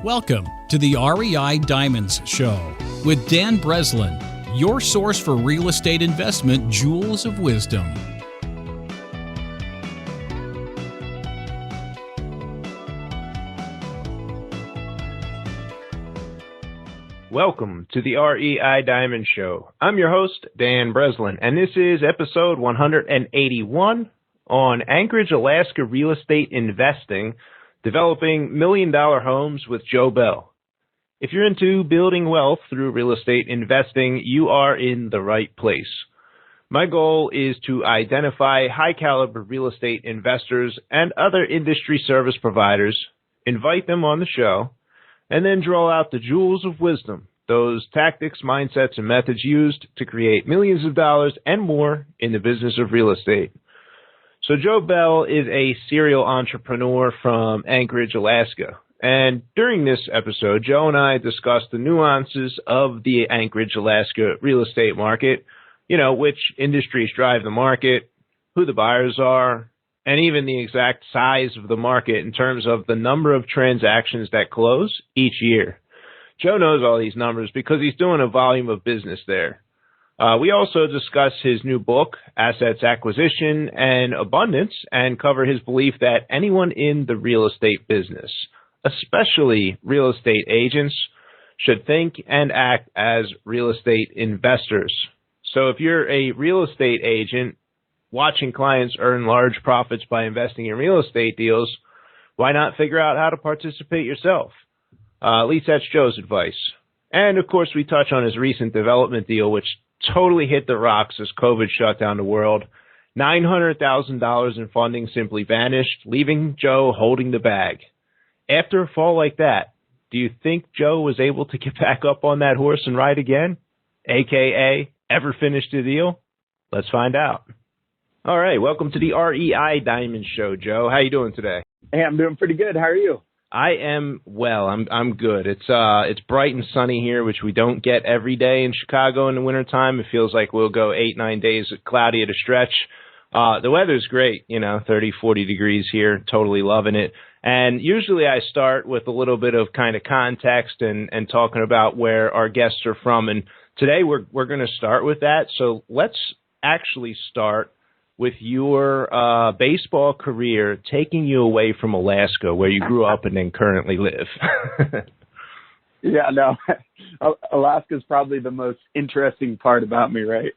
Welcome to the REI Diamonds Show with Dan Breslin, your source for real estate investment jewels of wisdom. Welcome to the REI Diamond Show. I'm your host, Dan Breslin, and this is episode 181 on Anchorage, Alaska real estate investing, developing million-dollar homes with Joe Bell. If you're into building wealth through real estate investing, you are in the right place. My goal is to identify high-caliber real estate investors and other industry service providers, invite them on the show, and then draw out the jewels of wisdom, those tactics, mindsets, and methods used to create millions of dollars and more in the business of real estate. So Joe Bell is a serial entrepreneur from Anchorage, Alaska. And during this episode, Joe and I discussed the nuances of the Anchorage, Alaska real estate market, which industries drive the market, who the buyers are, and even the exact size of the market in terms of the number of transactions that close each year. Joe knows all these numbers because he's doing a volume of business there. We also discuss his new book, Assets Acquisition and Abundance, and cover his belief that anyone in the real estate business, especially real estate agents, should think and act as real estate investors. So if you're a real estate agent watching clients earn large profits by investing in real estate deals, why not figure out how to participate yourself? At least that's Joe's advice. And of course, we touch on his recent development deal, which totally hit the rocks as COVID shut down the world. $900,000 in funding simply vanished, leaving Joe holding the bag. After a fall like that, do you think Joe was able to get back up on that horse and ride again? AKA, ever finish the deal? Let's find out. All right, welcome to the REI Diamond Show, Joe. How you doing today? Hey, I'm doing pretty good. How are you? I am well. I'm good. It's bright and sunny here, which we don't get every day in Chicago in the wintertime. It feels like we'll go 8-9 days cloudy at a stretch. The weather's great, 30, 40 degrees here. Totally loving it. And usually I start with a little bit of kind of context and talking about where our guests are from. And today we're going to start with that. So let's actually start with your baseball career taking you away from Alaska, where you grew up and then currently live. Yeah, no, Alaska's probably the most interesting part about me, right?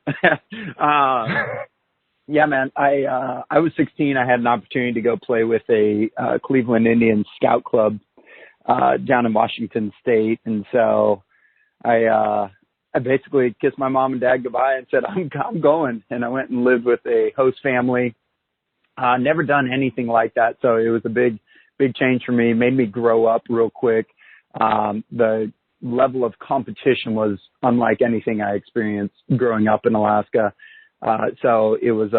Yeah, man, I was 16. I had an opportunity to go play with a Cleveland Indians scout club down in Washington State. And so I basically kissed my mom and dad goodbye and said, I'm going. And I went and lived with a host family. Never done anything like that. So it was a big change for me. Made me grow up real quick. The level of competition was unlike anything I experienced growing up in Alaska. So it was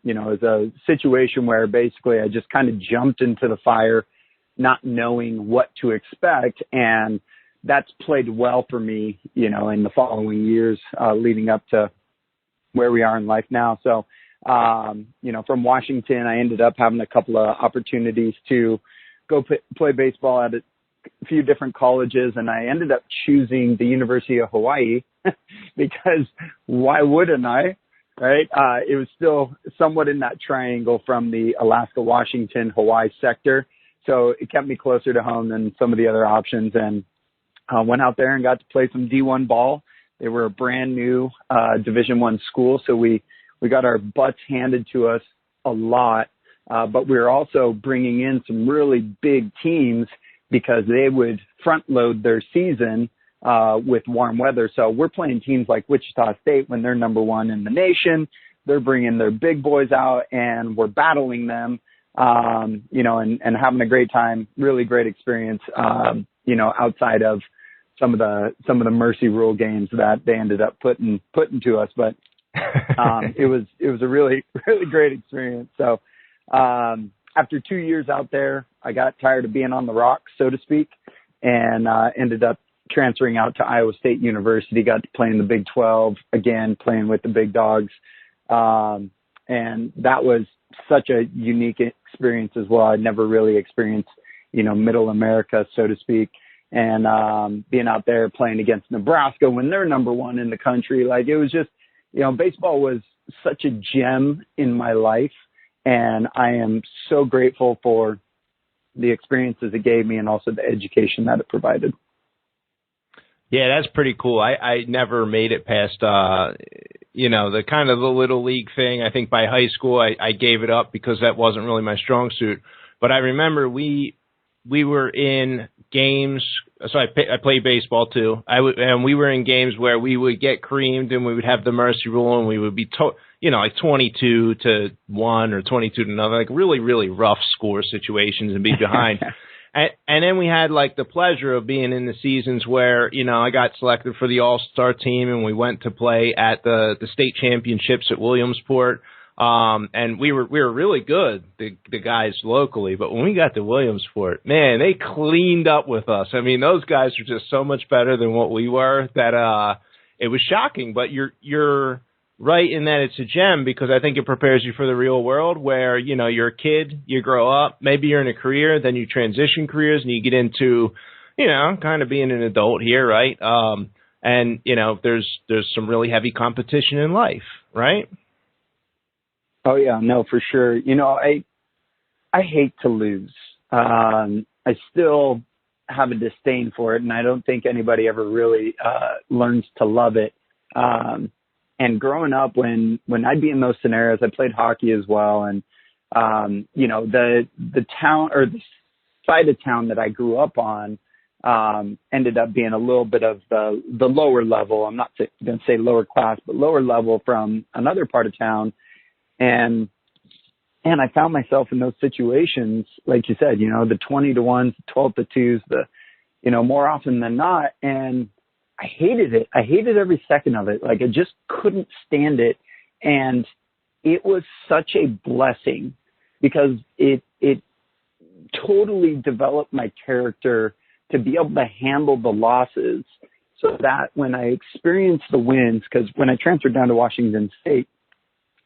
it was a situation where basically I just kind of jumped into the fire, not knowing what to expect. And that's played well for me, in the following years, leading up to where we are in life now. So, from Washington, I ended up having a couple of opportunities to go play baseball at a few different colleges. And I ended up choosing the University of Hawaii because why wouldn't I? Right. It was still somewhat in that triangle from the Alaska, Washington, Hawaii sector. So it kept me closer to home than some of the other options. And went out there and got to play some D1 ball. They were a brand new Division I school, so we got our butts handed to us a lot. But we were also bringing in some really big teams because they would front load their season with warm weather. So we're playing teams like Wichita State when they're number one in the nation. They're bringing their big boys out, and we're battling them, and having a great time. Really great experience, outside of some of the mercy rule games that they ended up putting to us. But it was a really, really great experience. So after 2 years out there, I got tired of being on the rocks, so to speak, and ended up transferring out to Iowa State University. Got to play in the Big 12 again, playing with the big dogs. And that was such a unique experience as well. I'd never really experienced, middle America, so to speak. and being out there playing against Nebraska when they're number one in the country. Like, it was just, baseball was such a gem in my life, and I am so grateful for the experiences it gave me and also the education that it provided. Yeah, that's pretty cool. I never made it past, the kind of the little league thing. I think by high school, I gave it up because that wasn't really my strong suit. But I remember we were in games. So I played baseball too. And we were in games where we would get creamed and we would have the mercy rule and we would be, like 22-1 or 22-0, like really, really rough score situations and be behind. And then we had like the pleasure of being in the seasons where, I got selected for the All-Star team and we went to play at the state championships at Williamsport. And we were really good, the guys locally, but when we got to Williamsport, man, they cleaned up with us. I mean, those guys were just so much better than what we were that, it was shocking, but you're right in that it's a gem because I think it prepares you for the real world where, you're a kid, you grow up, maybe you're in a career, then you transition careers and you get into, kind of being an adult here, right? And, there's some really heavy competition in life, right? Oh yeah, no, for sure. I hate to lose. I still have a disdain for it, and I don't think anybody ever really learns to love it. And growing up, when I'd be in those scenarios, I played hockey as well, and the town or the side of town that I grew up on ended up being a little bit of the lower level. I'm not going to say lower class, but lower level from another part of town. And I found myself in those situations, like you said, the 20-1s, 12-2s, more often than not. And I hated it. I hated every second of it. Like, I just couldn't stand it. And it was such a blessing because it totally developed my character to be able to handle the losses so that when I experienced the wins, because when I transferred down to Washington State,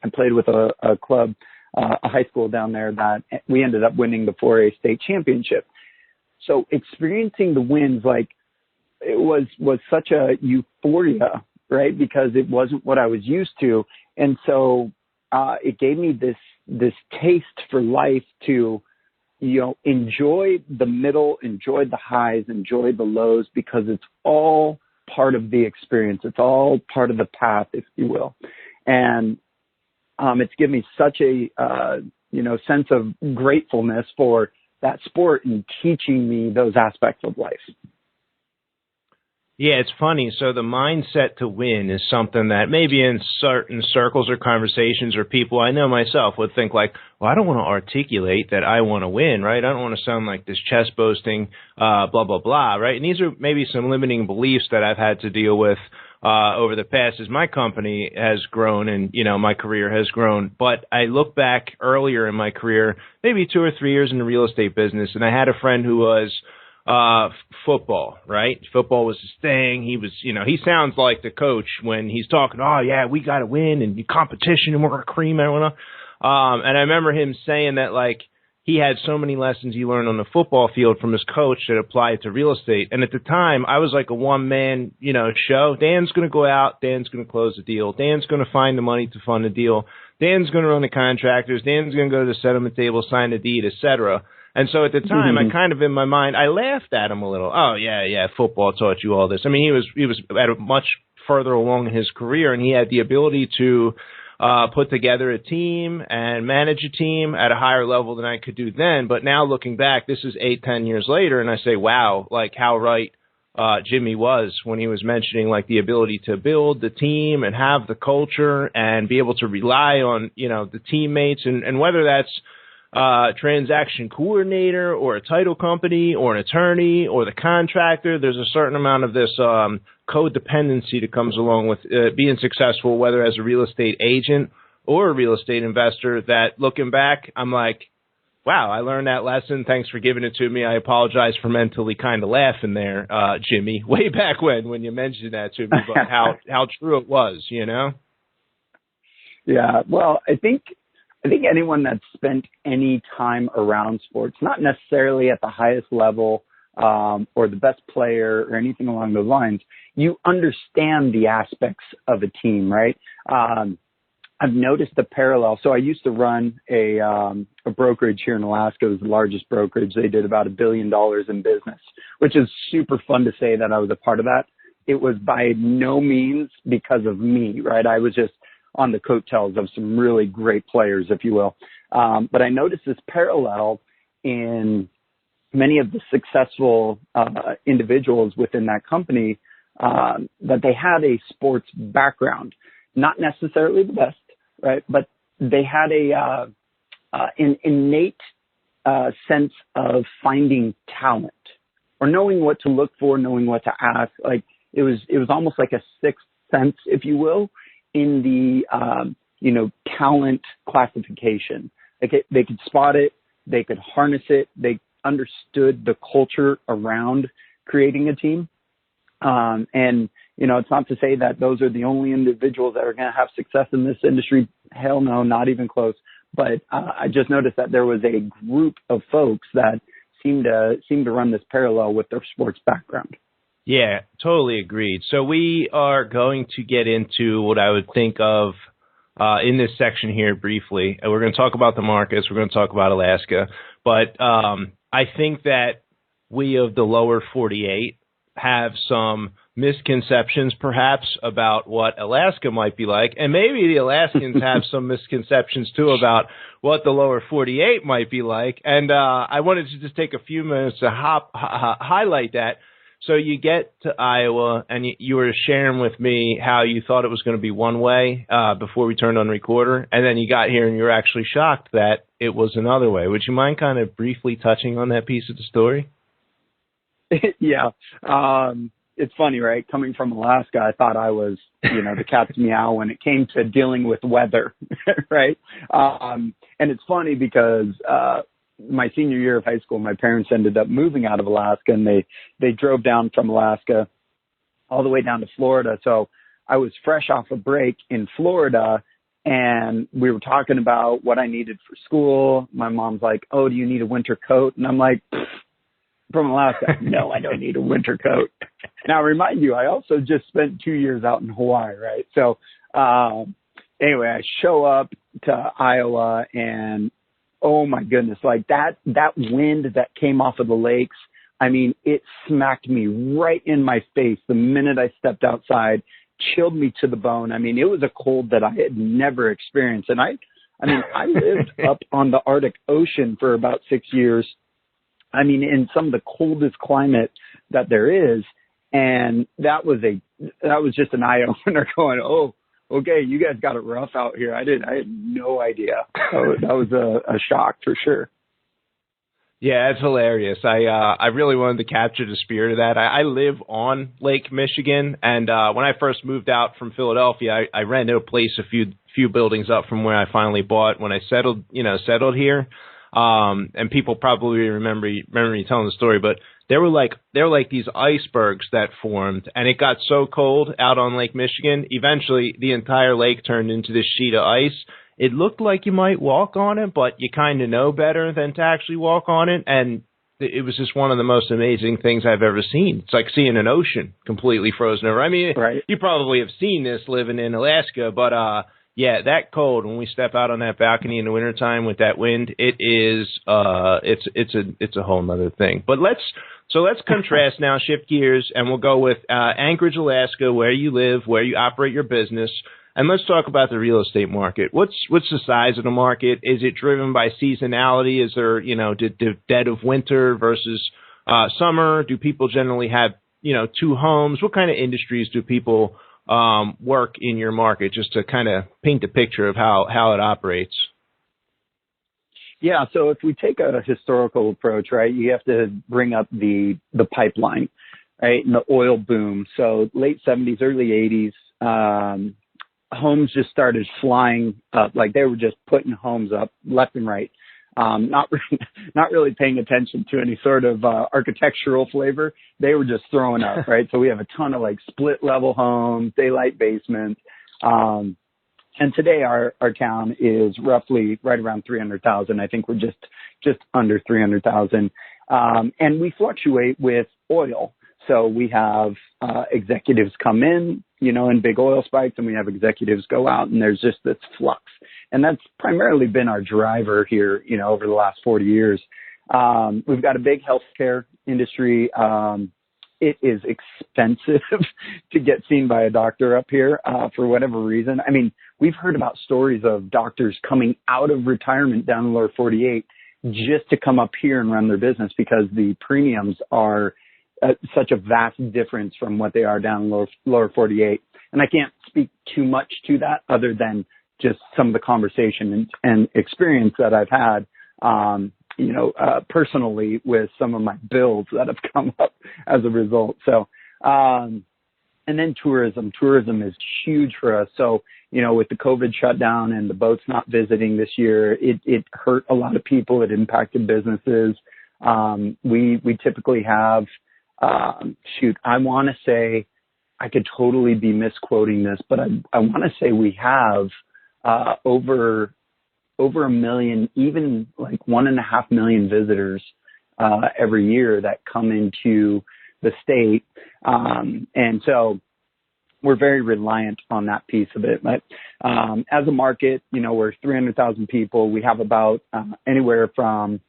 I played with a club, a high school down there that we ended up winning the 4A state championship. So experiencing the wins, like, it was such a euphoria, right? Because it wasn't what I was used to. And so it gave me this taste for life to, enjoy the middle, enjoy the highs, enjoy the lows, because it's all part of the experience. It's all part of the path, if you will. And it's given me such a, sense of gratefulness for that sport and teaching me those aspects of life. Yeah, it's funny. So the mindset to win is something that maybe in certain circles or conversations or people I know myself would think like, well, I don't want to articulate that I want to win, right? I don't want to sound like this chest boasting, blah, blah, blah, right? And these are maybe some limiting beliefs that I've had to deal with over the past as my company has grown and, my career has grown. But I look back earlier in my career, maybe 2 or 3 years in the real estate business, and I had a friend who was football, right? Football was his thing. He was, he sounds like the coach when he's talking, oh yeah, we got to win and competition and we're going to cream everyone. And I remember him saying that like he had so many lessons he learned on the football field from his coach that applied to real estate. And at the time I was like a one man, show. Dan's going to go out. Dan's going to close the deal. Dan's going to find the money to fund the deal. Dan's going to run the contractors. Dan's going to go to the settlement table, sign the deed, etc. And so at the time, I kind of in my mind, I laughed at him a little. Oh yeah, football taught you all this. I mean, he was at a much further along in his career, and he had the ability to put together a team and manage a team at a higher level than I could do then. But now looking back, this is 8-10 years later, and I say, wow, like how right Jimmy was when he was mentioning like the ability to build the team and have the culture and be able to rely on the teammates and whether that's transaction coordinator or a title company or an attorney or the contractor, there's a certain amount of this codependency that comes along with being successful, whether as a real estate agent or a real estate investor, that looking back, I'm like, wow, I learned that lesson. Thanks for giving it to me. I apologize for mentally kind of laughing there, Jimmy, way back when you mentioned that to me, but how true it was, Yeah, well, I think anyone that's spent any time around sports, not necessarily at the highest level, or the best player or anything along those lines, you understand the aspects of a team, right? I've noticed the parallel. So I used to run a brokerage here in Alaska. It was the largest brokerage. They did about $1 billion in business, which is super fun to say that I was a part of that. It was by no means because of me, right? I was just on the coattails of some really great players, if you will. But I noticed this parallel in many of the successful individuals within that company, that they had a sports background, not necessarily the best, right? But they had an innate sense of finding talent or knowing what to look for, knowing what to ask. Like it was almost like a sixth sense, if you will, in the talent classification. They could spot it, they could harness it, they understood the culture around creating a team. And, it's not to say that those are the only individuals that are going to have success in this industry. Hell no, not even close. But I just noticed that there was a group of folks that seemed to run this parallel with their sports background. Yeah, totally agreed. So we are going to get into what I would think of in this section here briefly. We're going to talk about the markets. We're going to talk about Alaska. But I think that we of the lower 48 have some misconceptions perhaps about what Alaska might be like. And maybe the Alaskans have some misconceptions too about what the lower 48 might be like. And I wanted to just take a few minutes to highlight that. So you get to Iowa and you were sharing with me how you thought it was going to be one way before we turned on recorder. And then you got here and you were actually shocked that it was another way. Would you mind kind of briefly touching on that piece of the story? Yeah. It's funny, right? Coming from Alaska, I thought I was, the cat's meow when it came to dealing with weather, right? And it's funny because my senior year of high school, my parents ended up moving out of Alaska, and they drove down from Alaska all the way down to Florida. So I was fresh off a break in Florida, and we were talking about what I needed for school. My mom's like, "Oh, do you need a winter coat?" And I'm like, from Alaska, no, I don't need a winter coat. Now, remind you, I also just spent 2 years out in Hawaii, right? So anyway, I show up to Iowa, and oh my goodness, like that wind that came off of the lakes, I mean, it smacked me right in my face the minute I stepped outside, chilled me to the bone. I mean, it was a cold that I had never experienced. And I lived up on the Arctic Ocean for about 6 years. I mean, in some of the coldest climate that there is. And that was just an eye opener going, oh, okay, you guys got it rough out here. I had no idea. So that was a shock for sure. Yeah, it's hilarious. I really wanted to capture the spirit of that. I live on Lake Michigan, and when I first moved out from Philadelphia, I rented a place a few buildings up from where I finally bought when I settled here. And people probably remember me telling the story, but there were like these icebergs that formed, and it got so cold out on Lake Michigan. Eventually, the entire lake turned into this sheet of ice. It looked like you might walk on it, but you kind of know better than to actually walk on it. And it was just one of the most amazing things I've ever seen. It's like seeing an ocean completely frozen over. I mean, right. You probably have seen this living in Alaska, but yeah, that cold when we step out on that balcony in the wintertime with that wind, it is it's a whole nother thing. But let's contrast now, shift gears, and we'll go with Anchorage, Alaska, where you live, where you operate your business, and let's talk about the real estate market. What's the size of the market? Is it driven by seasonality? Is there the dead of winter versus summer? Do people generally have two homes? What kind of industries do people work in your market, just to kind of paint a picture of how it operates? Yeah, so if we take a historical approach, right, you have to bring up the pipeline, right, and the oil boom. So late 70s, early 80s, homes just started flying up, like they were just putting homes up left and right. Not really paying attention to any sort of architectural flavor. They were just throwing up, right? So we have a ton of like split level homes, daylight basements. And today our town is roughly right around 300,000. I think we're just under 300,000. And we fluctuate with oil. So we have executives come in, in big oil spikes, and we have executives go out, and there's just this flux. And that's primarily been our driver here, over the last 40 years. We've got a big healthcare industry. It is expensive to get seen by a doctor up here for whatever reason. I mean, we've heard about stories of doctors coming out of retirement down in the lower 48 just to come up here and run their business because the premiums are such a vast difference from what they are down in the lower 48. And I can't speak too much to that other than just some of the conversation and experience that I've had, personally with some of my bills that have come up as a result. So, and then tourism is huge for us. So, with the COVID shutdown and the boats not visiting this year, it hurt a lot of people. It impacted businesses. We typically have, I want to say, I could totally be misquoting this, but I want to say we have, over 1 million, even like 1.5 million visitors every year that come into the state. And so we're very reliant on that piece of it. But as a market, we're 300,000 people. We have about anywhere from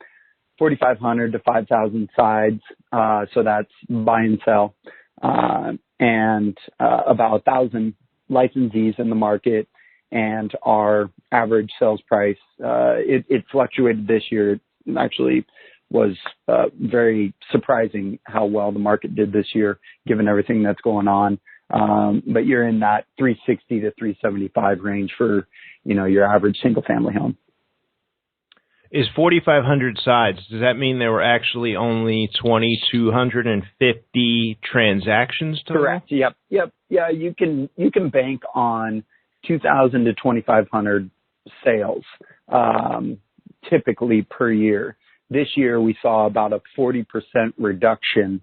4,500 to 5,000 sides. So that's buy and sell. And about 1,000 licensees in the market. And our average sales price, it fluctuated this year. It actually was very surprising how well the market did this year, given everything that's going on. But you're in that 360 to 375 range for, your average single family home. Is 4,500 sides, does that mean there were actually only 2,250 transactions total? Correct. Yep. Yeah, you can bank on 2,000 to 2,500 sales, typically per year. This year, we saw about a 40% reduction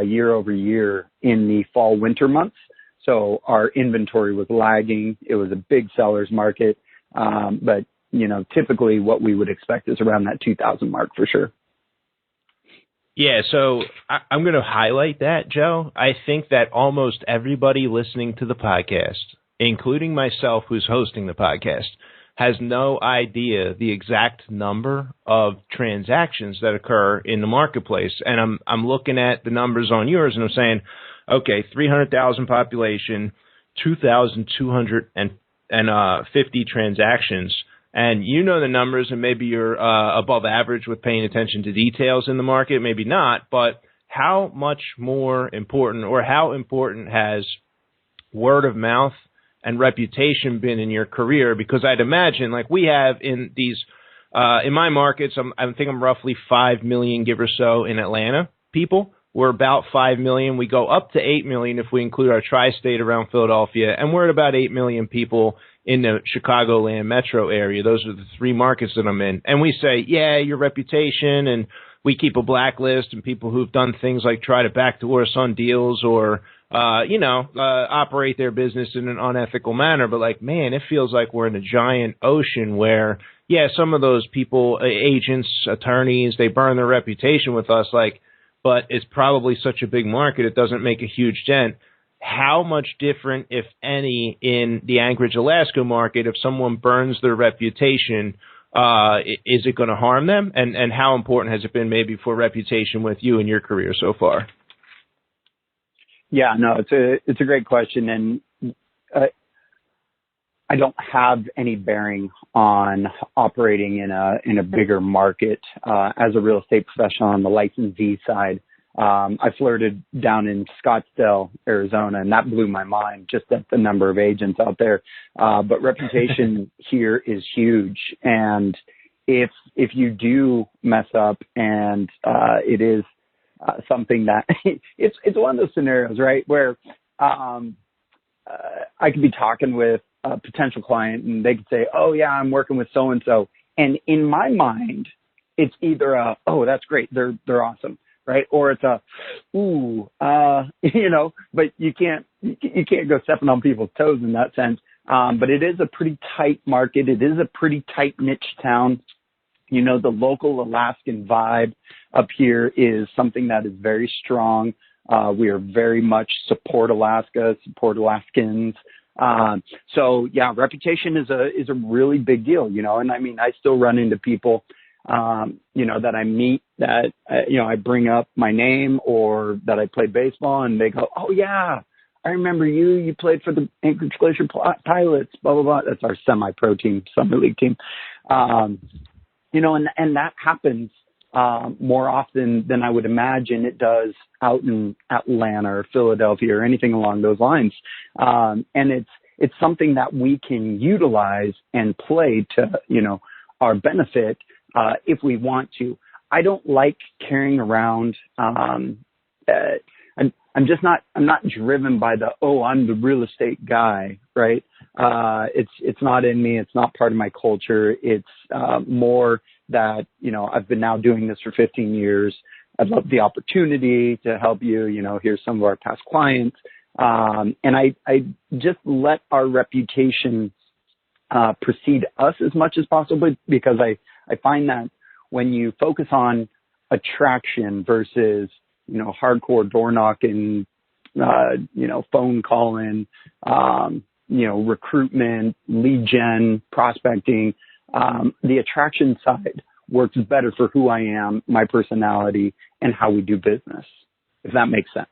year over year in the fall winter months. So our inventory was lagging. It was a big seller's market. But, typically what we would expect is around that 2,000 mark for sure. Yeah, so I'm going to highlight that, Joe. I think that almost everybody listening to the podcast, including myself who's hosting the podcast, has no idea the exact number of transactions that occur in the marketplace. And I'm looking at the numbers on yours and I'm saying, okay, 300,000 population, 2,250 transactions. And the numbers, and maybe you're above average with paying attention to details in the market, maybe not, but how much more important, or how important has word of mouth and reputation been in your career? Because I'd imagine, like we have in these, in my markets, I think I'm roughly 5 million, give or so, in Atlanta people. We're about 5 million. We go up to 8 million if we include our tri-state around Philadelphia, and we're at about 8 million people in the Chicagoland metro area. Those are the three markets that I'm in. And we say, yeah, your reputation, and we keep a blacklist, and people who've done things like try to backdoor us on deals or operate their business in an unethical manner. But like, man, it feels like we're in a giant ocean where, yeah, some of those people, agents, attorneys, they burn their reputation with us, but it's probably such a big market, it doesn't make a huge dent. How much different, if any, in the Anchorage, Alaska market, if someone burns their reputation, is it going to harm them? And how important has it been maybe for reputation with you in your career so far? Yeah, no, it's a great question, and I don't have any bearing on operating in a bigger market as a real estate professional on the licensee side. I flirted down in Scottsdale, Arizona, and that blew my mind just at the number of agents out there. But reputation here is huge, and if you do mess up, and it is something that it's one of those scenarios, right, where I could be talking with a potential client and they could say, oh yeah, I'm working with so-and-so. And in my mind, it's either oh, that's great, they're awesome, right? Or it's but you can't go stepping on people's toes in that sense. But it is a pretty tight market. It is a pretty tight niche town. The local Alaskan vibe up here is something that is very strong. We are very much support Alaska, support Alaskans. So yeah, reputation is a really big deal, and I mean, I still run into people, that I meet that, I bring up my name or that I play baseball and they go, "Oh yeah, I remember you played for the Anchorage Glacier Pilots, blah, blah, blah." That's our semi-pro team, summer league team. And that happens more often than I would imagine it does out in Atlanta or Philadelphia or anything along those lines. And it's something that we can utilize and play to, our benefit if we want to. I don't like carrying around. I'm not driven by I'm the real estate guy, right? It's not in me. It's not part of my culture. It's more that, I've been now doing this for 15 years. I'd love the opportunity to help you, here's some of our past clients. And I just let our reputation precede us as much as possible, because I find that when you focus on attraction versus, hardcore door knocking, phone calling, recruitment, lead gen, prospecting, the attraction side works better for who I am, my personality, and how we do business, if that makes sense.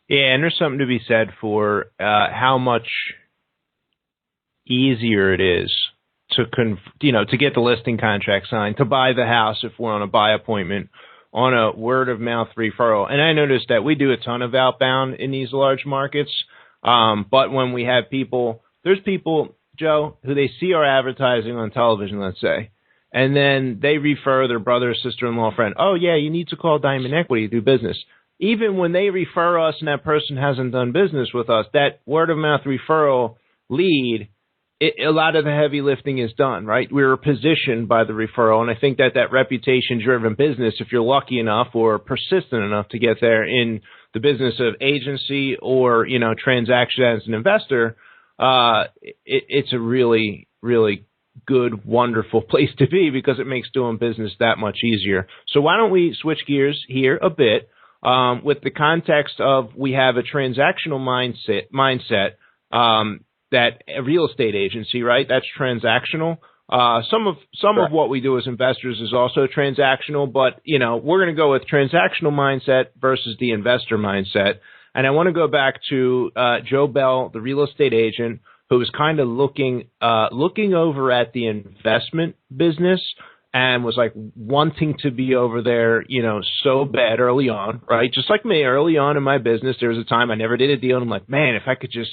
Yeah, and there's something to be said for how much easier it is to get the listing contract signed, to buy the house if we're on a buy appointment, on a word of mouth referral. And I noticed that we do a ton of outbound in these large markets. But when we have there's people, Joe, who they see our advertising on television, let's say, and then they refer their brother, sister-in-law, friend. "Oh yeah, you need to call Diamond Equity to do business." Even when they refer us and that person hasn't done business with us, that word of mouth referral lead, a lot of the heavy lifting is done, right? We're positioned by the referral. And I think that reputation-driven business, if you're lucky enough or persistent enough to get there in the business of agency or, transaction as an investor, it's a really, really good, wonderful place to be, because it makes doing business that much easier. So why don't we switch gears here a bit with the context of we have a transactional mindset that a real estate agency, right? That's transactional. Some of what we do as investors is also transactional, but we're going to go with transactional mindset versus the investor mindset. And I want to go back to Joe Bell, the real estate agent, who was kind of looking over at the investment business and was like wanting to be over there, so bad early on, right? Just like me, early on in my business, there was a time I never did a deal, and I'm like, man, if I could just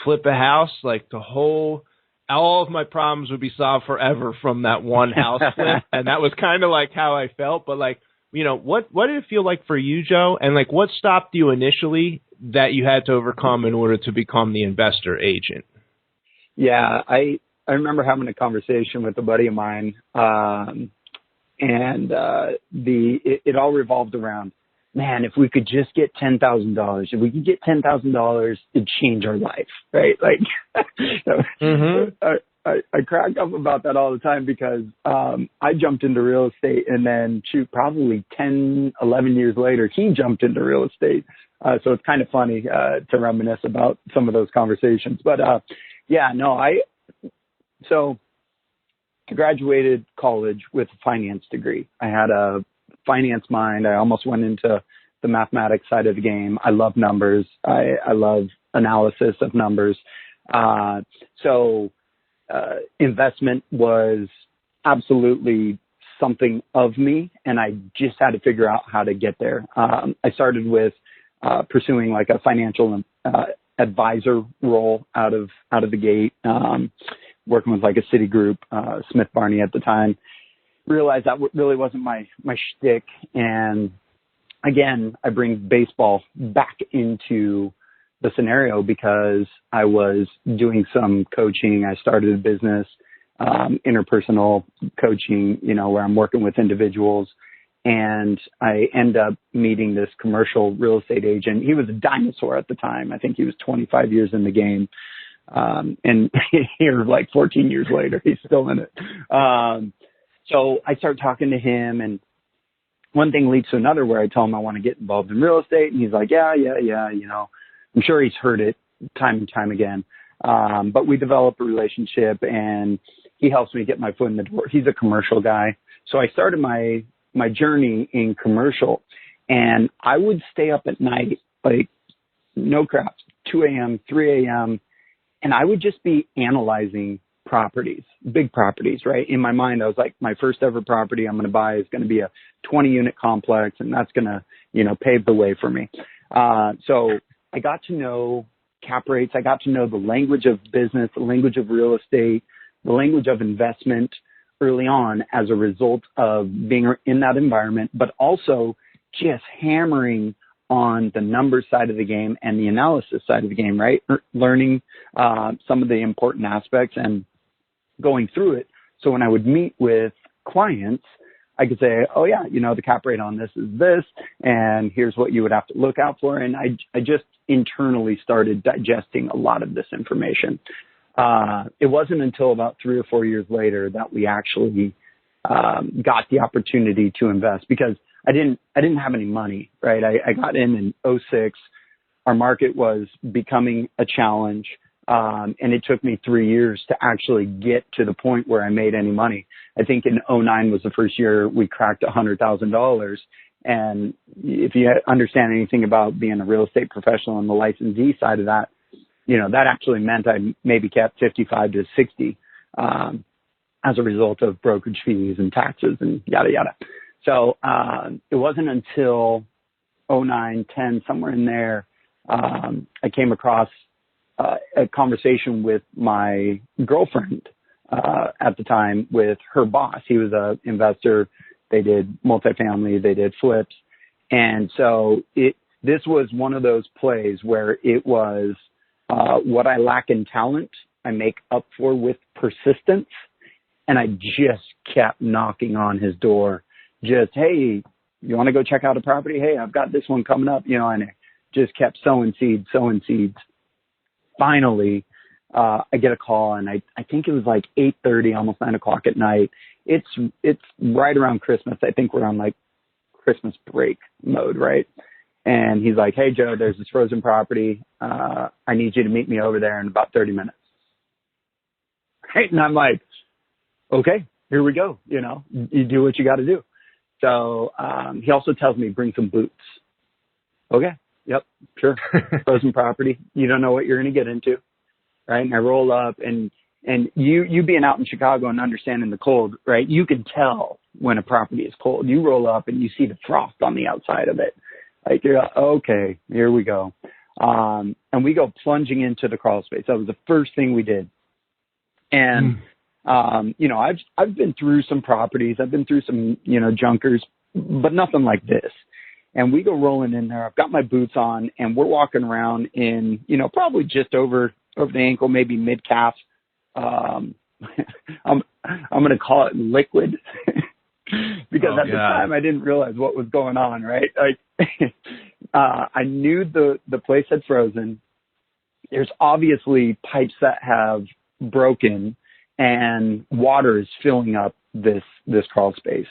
flip a house, like all of my problems would be solved forever from that one house flip. And that was kind of like how I felt. But like, what did it feel like for you, Joe? And like, what stopped you initially that you had to overcome in order to become the investor agent? Yeah, I remember having a conversation with a buddy of mine, and it all revolved around, man, if we could just get $10,000, if we could get $10,000, it'd change our life, right? Like, I crack up about that all the time, because I jumped into real estate, and then probably 10, 11 years later, he jumped into real estate. So it's kind of funny to reminisce about some of those conversations. But so I graduated college with a finance degree. I had a finance mind. I almost went into the mathematics side of the game. I love numbers. I love analysis of numbers. So investment was absolutely something of me, and I just had to figure out how to get there. I started with pursuing like a financial advisor role out of the gate, working with like a Citigroup, Smith Barney at the time. Realized that really wasn't my shtick. And again, I bring baseball back into the scenario because I was doing some coaching. I started a business, interpersonal coaching, where I'm working with individuals. And I end up meeting this commercial real estate agent. He was a dinosaur at the time. I think he was 25 years in the game. And here, like 14 years later, he's still in it. So I start talking to him, and one thing leads to another where I tell him I want to get involved in real estate. And he's like, yeah. I'm sure he's heard it time and time again. But we develop a relationship, and he helps me get my foot in the door. He's a commercial guy. So I started my journey in commercial, and I would stay up at night, like no crap, 2 a.m., 3 a.m. And I would just be analyzing properties, big properties, right? In my mind, I was like, my first ever property I'm going to buy is going to be a 20-unit complex, and that's going to, pave the way for me. So I got to know cap rates. I got to know the language of business, the language of real estate, the language of investment early on as a result of being in that environment, but also just hammering on the numbers side of the game and the analysis side of the game, right? Learning some of the important aspects and going through it. So when I would meet with clients, I could say, oh yeah, the cap rate on this is this, and here's what you would have to look out for. And I just internally started digesting a lot of this information. It wasn't until about 3 or 4 years later that we actually got the opportunity to invest, because I didn't have any money, right? I got in 2006. Our market was becoming a challenge. And it took me 3 years to actually get to the point where I made any money. I think in 2009 was the first year we cracked $100,000. And if you understand anything about being a real estate professional on the licensee side of that, that actually meant I maybe kept 55 to 60, as a result of brokerage fees and taxes and yada, yada. So, it wasn't until 2009, 10, somewhere in there, I came across a conversation with my girlfriend at the time with her boss. He was an investor. They did multifamily. They did flips. And so this was one of those plays where it was what I lack in talent, I make up for with persistence. And I just kept knocking on his door. Just, hey, you want to go check out a property? Hey, I've got this one coming up, and I just kept sowing seeds. Finally, I get a call, and I think it was like 8:30, almost 9 o'clock at night. It's right around Christmas. I think we're on like Christmas break mode, right? And he's like, hey, Joe, there's this frozen property. I need you to meet me over there in about 30 minutes. Right? And I'm like, okay, here we go. You do what you got to do. So he also tells me, bring some boots. Okay. Yep, sure. Frozen property. You don't know what you're going to get into, right? And I roll up, and you being out in Chicago and understanding the cold, right? You can tell when a property is cold. You roll up and you see the frost on the outside of it. Like, you're like, okay, here we go. And we go plunging into the crawl space. That was the first thing we did. And, I've been through some properties. I've been through some, junkers, but nothing like this. And we go rolling in there. I've got my boots on, and we're walking around in, probably just over the ankle, maybe mid calf. I'm going to call it liquid because at the time I didn't realize what was going on. Right. Like, I knew the place had frozen. There's obviously pipes that have broken, and water is filling up this crawl space.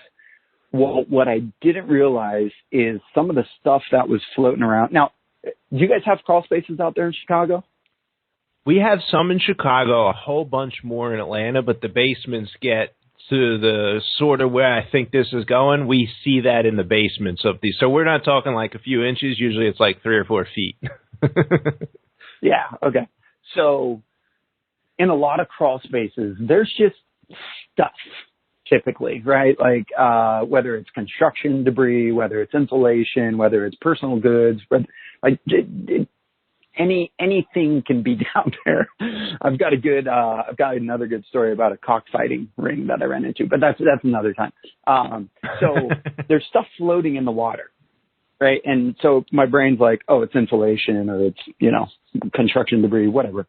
Well, what I didn't realize is some of the stuff that was floating around. Now, do you guys have crawl spaces out there in Chicago? We have some in Chicago, a whole bunch more in Atlanta, but the basements get to the sort of where I think this is going. We see that in the basements of these. So we're not talking like a few inches. Usually it's like 3 or 4 feet. Yeah. Okay. So in a lot of crawl spaces, there's just stuff. Typically, right? Like, whether it's construction debris, whether it's insulation, whether it's personal goods, anything can be down there. I've got another good story about a cockfighting ring that I ran into, but that's another time. So there's stuff floating in the water, right? And so my brain's like, oh, it's insulation, or it's, construction debris, whatever.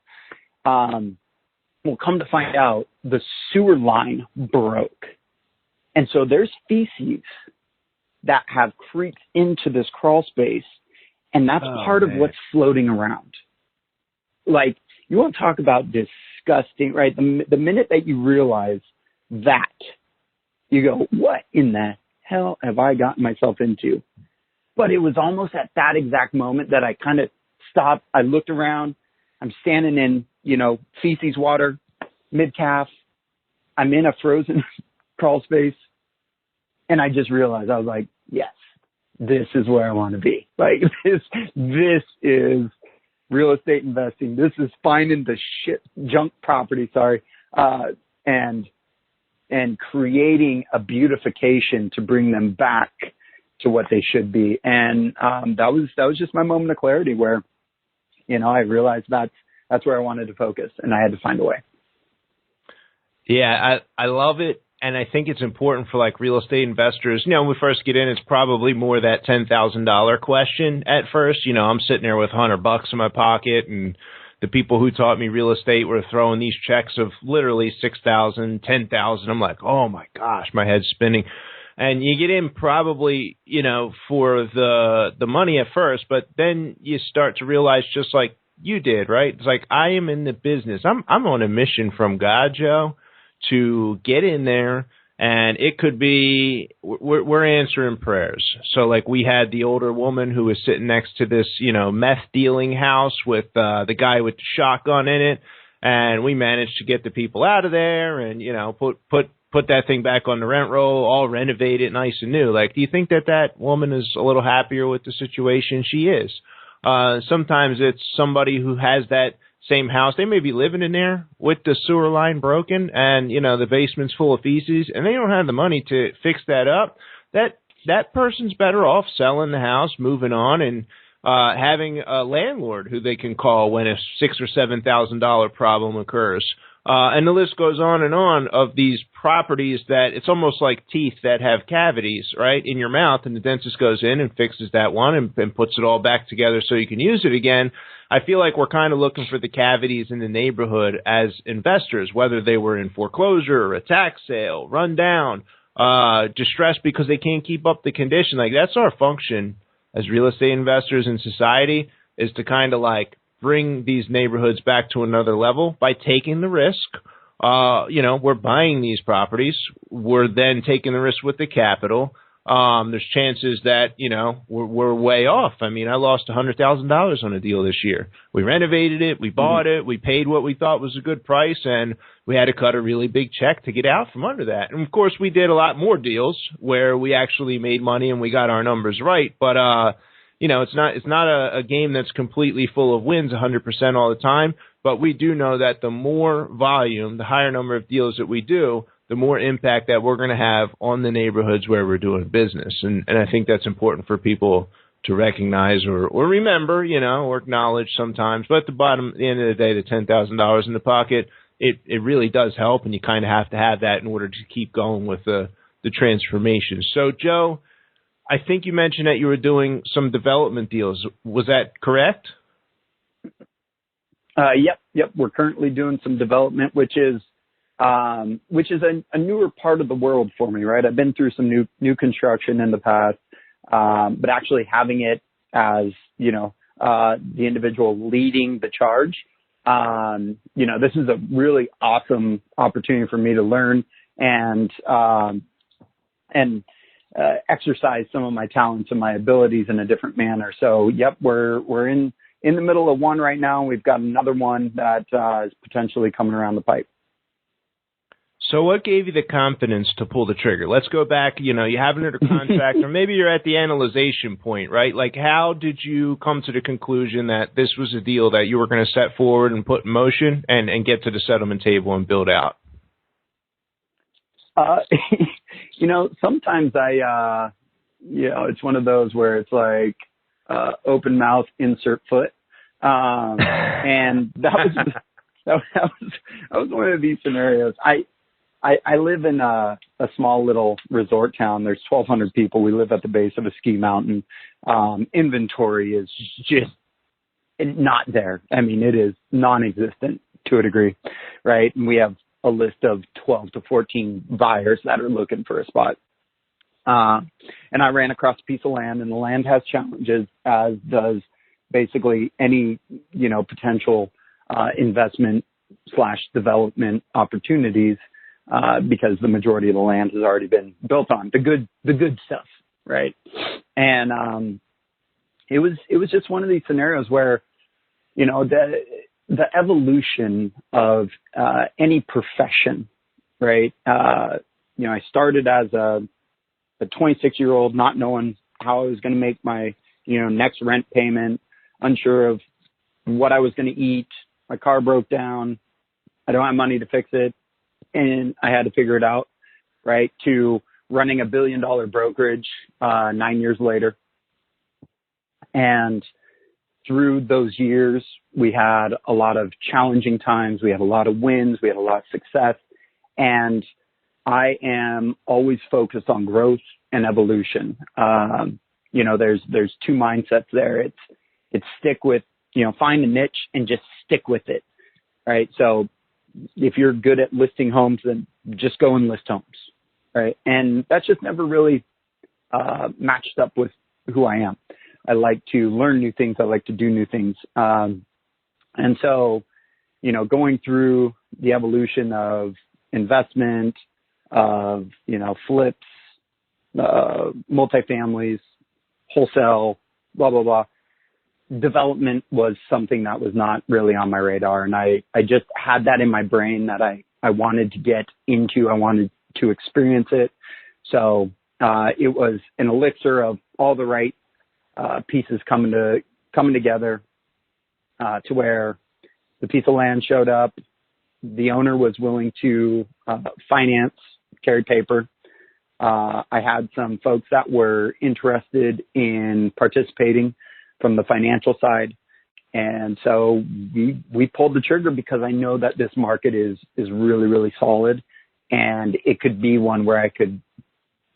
Well, come to find out, the sewer line broke. And so there's feces that have creeped into this crawl space, and that's part of what's floating around. Like, you want to talk about disgusting, right? The minute that you realize that you go, what in the hell have I gotten myself into? But it was almost at that exact moment that I kind of stopped. I looked around. I'm standing in, feces water, mid-calf. I'm in a frozen crawl space. And I just realized, I was like, yes, this is where I want to be. Like, this is real estate investing. This is finding the junk property, and creating a beautification to bring them back to what they should be. And that was just my moment of clarity where, I realized that's where I wanted to focus, and I had to find a way. Yeah, I love it. And I think it's important for like real estate investors. When we first get in, it's probably more that $10,000 question at first. I'm sitting there with $100 in my pocket, and the people who taught me real estate were throwing these checks of literally $6,000, $10,000. I'm like, oh my gosh, my head's spinning. And you get in probably, for the money at first, but then you start to realize, just like you did, right? It's like, I am in the business. I'm on a mission from God, Joe, to get in there, and it could be we're answering prayers. So like we had the older woman who was sitting next to this, meth dealing house with the guy with the shotgun in it, and we managed to get the people out of there and, put that thing back on the rent roll, all renovate it nice and new. Like, do you think that woman is a little happier with the situation? She is. Sometimes it's somebody who has that same house. They may be living in there with the sewer line broken and, the basement's full of feces, and they don't have the money to fix that up. That person's better off selling the house, moving on, and having a landlord who they can call when a $6,000 or $7,000 problem occurs. And the list goes on of these properties that it's almost like teeth that have cavities, right, in your mouth, and the dentist goes in and fixes that one and puts it all back together so you can use it again. I feel like we're kind of looking for the cavities in the neighborhood as investors, whether they were in foreclosure or a tax sale, run down, distressed because they can't keep up the condition. Like, that's our function as real estate investors in society, is to kind of like bring these neighborhoods back to another level by taking the risk. We're buying these properties. We're then taking the risk with the capital. There's chances that, we're way off. I mean, I lost $100,000 on a deal this year. We renovated it. We bought it. We paid what we thought was a good price, and we had to cut a really big check to get out from under that. And of course, we did a lot more deals where we actually made money and we got our numbers right. But, it's not a game that's completely full of wins 100% all the time. But we do know that the more volume, the higher number of deals that we do, the more impact that we're going to have on the neighborhoods where we're doing business. And I think that's important for people to recognize or remember, or acknowledge sometimes. But at the end of the day, the $10,000 in the pocket, it really does help, and you kind of have to have that in order to keep going with the transformation. So, Joe, I think you mentioned that you were doing some development deals. Was that correct? Yep. We're currently doing some development, which is a newer part of the world for me, right? I've been through some new construction in the past, but actually having it as, the individual leading the charge, this is a really awesome opportunity for me to learn and exercise some of my talents and my abilities in a different manner. So, yep, we're in the middle of one right now. We've got another one that is potentially coming around the pipe. So what gave you the confidence to pull the trigger? Let's go back, you have it under contract, or maybe you're at the analyzation point, right? Like, how did you come to the conclusion that this was a deal that you were going to set forward and put in motion and get to the settlement table and build out? Sometimes it's one of those where it's like open mouth, insert foot. And that was one of these scenarios. I live in a small little resort town. There's 1,200 people. We live at the base of a ski mountain. Inventory is just not there. I mean, it is non-existent to a degree, right? And we have a list of 12 to 14 buyers that are looking for a spot. And I ran across a piece of land, and the land has challenges, as does basically any, potential investment / development opportunities. because the majority of the land has already been built on the good stuff, right? And it was just one of these scenarios where, you know, the evolution of any profession, right? You know, I started as a 26-year-old, not knowing how I was going to make my, you know, next rent payment, unsure of what I was going to eat. My car broke down. I don't have money to fix it, and I had to figure it out, right? To running $1 billion brokerage 9 years later. And through those years, we had a lot of challenging times. We had a lot of wins. We had a lot of success. And I am always focused on growth and evolution. You know, there's two mindsets there. It's stick with, you know, find a niche and just stick with it, right? So if you're good at listing homes, then just go and list homes, right? And that's just never really matched up with who I am. I like to learn new things. I like to do new things. And so, you know, going through the evolution of investment, of, you know, flips, multifamilies, wholesale, blah, blah, blah. Development was something that was not really on my radar. And I just had that in my brain that I wanted to get into. I wanted to experience it. So it was an elixir of all the right pieces coming together to where the piece of land showed up. The owner was willing to finance, carry paper. I had some folks that were interested in participating from the financial side. And so we pulled the trigger because I know that this market is really, really solid, and it could be one where I could,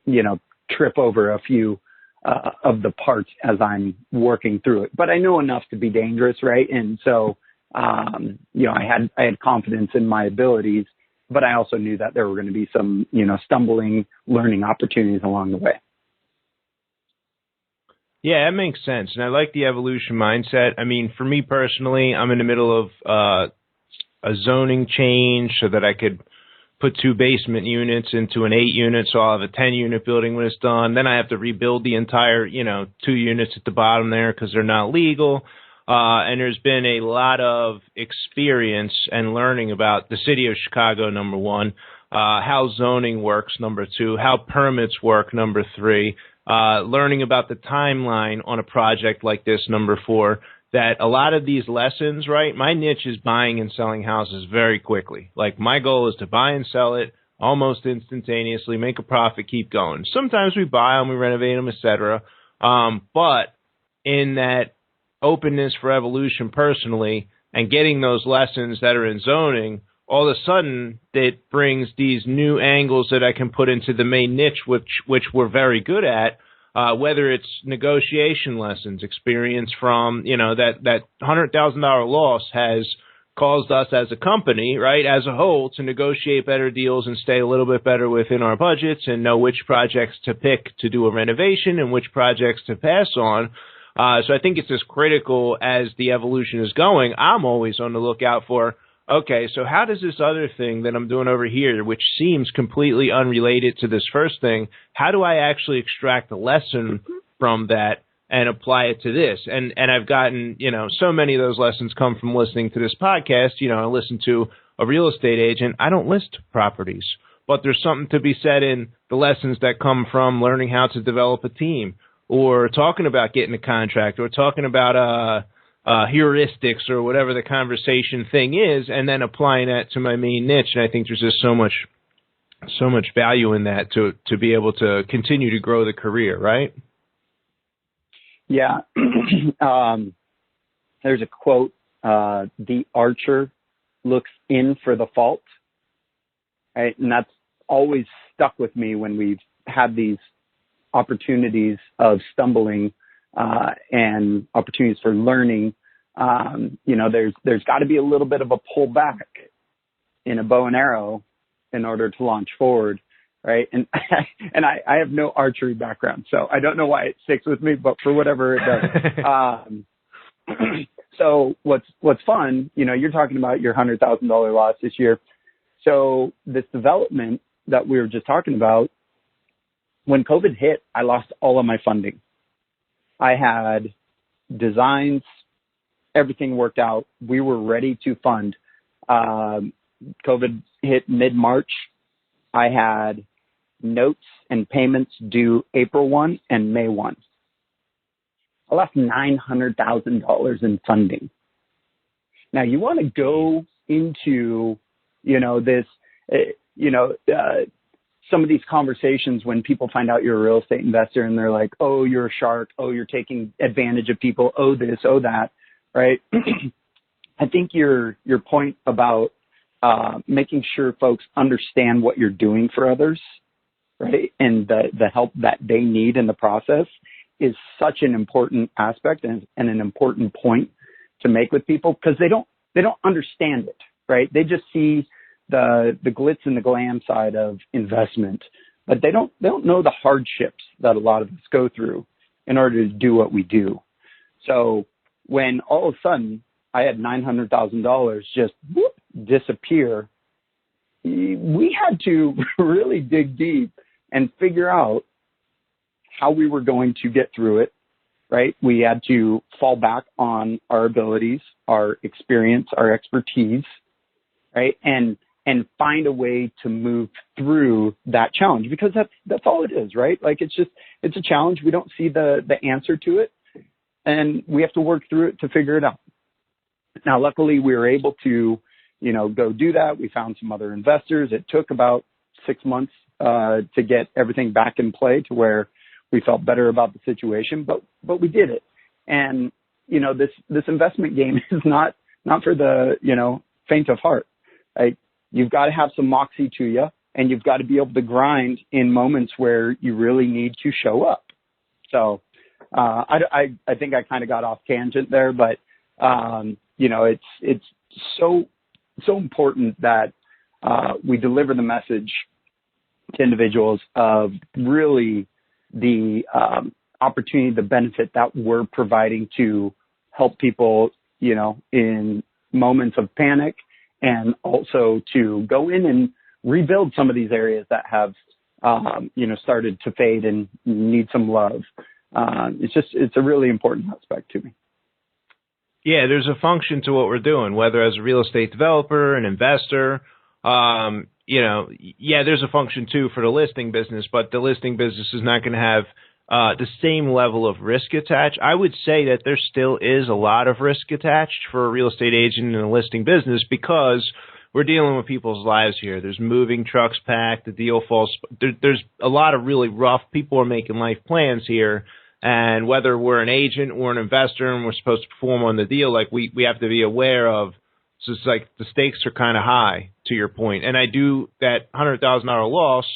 you know, trip over a few of the parts as I'm working through it. But I know enough to be dangerous, right? And so, you know, I had confidence in my abilities, but I also knew that there were going to be some, you know, stumbling, learning opportunities along the way. Yeah, that makes sense. And I like the evolution mindset. I mean, for me personally, I'm in the middle of a zoning change so that I could put 2 basement units into an 8 unit. So I'll have a 10-unit building when it's done. Then I have to rebuild the entire, you know, 2 units at the bottom there because they're not legal. And there's been a lot of experience and learning about the city of Chicago, number 1, how zoning works, number 2, how permits work, number 3, learning about the timeline on a project like this, number 4, that a lot of these lessons, right? My niche is buying and selling houses very quickly. Like, my goal is to buy and sell it almost instantaneously, make a profit, keep going. Sometimes we buy them, we renovate them, etc. But in that openness for evolution personally and getting those lessons that are in zoning, all of a sudden it brings these new angles that I can put into the main niche, which we're very good at. Whether it's negotiation lessons, experience from, you know, that $100,000 loss has caused us as a company, right, as a whole, to negotiate better deals and stay a little bit better within our budgets and know which projects to pick to do a renovation and which projects to pass on. So I think it's as critical as the evolution is going. I'm always on the lookout for, okay, so how does this other thing that I'm doing over here, which seems completely unrelated to this first thing, how do I actually extract a lesson from that and apply it to this? And I've gotten, you know, so many of those lessons come from listening to this podcast. You know, I listen to a real estate agent. I don't list properties, but there's something to be said in the lessons that come from learning how to develop a team, or talking about getting a contract, or talking about heuristics or whatever the conversation thing is, and then applying that to my main niche. And I think there's just so much value in that to be able to continue to grow the career, right? Yeah. There's a quote, the archer looks in for the fault, right? And that's always stuck with me when we've had these opportunities of stumbling and opportunities for learning. You know, there's got to be a little bit of a pullback in a bow and arrow in order to launch forward, right? And I have no archery background, so I don't know why it sticks with me, but for whatever it does. So what's fun, you know, you're talking about your $100,000 loss this year. So this development that we were just talking about, when COVID hit, I lost all of my funding. I had designs, everything worked out. We were ready to fund. COVID hit mid-March. I had notes and payments due April 1 and May 1. I lost $900,000 in funding. Now, you want to go into, some of these conversations when people find out you're a real estate investor and they're like, oh, you're a shark. Oh, you're taking advantage of people. Oh, this, oh, that, right? I think your point about making sure folks understand what you're doing for others, right, and the help that they need in the process is such an important aspect and an important point to make with people, because they don't understand it, right? They just see the glitz and the glam side of investment, but they don't know the hardships that a lot of us go through in order to do what we do. So when all of a sudden I had $900,000 just disappear, we had to really dig deep and figure out how we were going to get through it, right? We had to fall back on our abilities, our experience, our expertise, right? And find a way to move through that challenge, because that's all it is, right? Like, it's a challenge. We don't see the answer to it, and we have to work through it to figure it out. Now, luckily, we were able to, go do that. We found some other investors. It took about 6 months to get everything back in play to where we felt better about the situation, but we did it. And, this investment game is not for the, faint of heart. Like, you've got to have some moxie to you, and you've got to be able to grind in moments where you really need to show up. So, I think I kind of got off tangent there, but, it's so important that, we deliver the message to individuals of really the, opportunity, the benefit that we're providing to help people, in moments of panic, and also to go in and rebuild some of these areas that have, started to fade and need some love. It's a really important aspect to me. Yeah, there's a function to what we're doing, whether as a real estate developer, an investor. There's a function too for the listing business, but the listing business is not going to have the same level of risk attached. I would say that there still is a lot of risk attached for a real estate agent in a listing business, because we're dealing with people's lives here. There's moving trucks packed, the deal falls. There's a lot of really rough people are making life plans here. And whether we're an agent or an investor and we're supposed to perform on the deal, like we have to be aware of. So it's like the stakes are kind of high, to your point. And I do that $100,000 loss.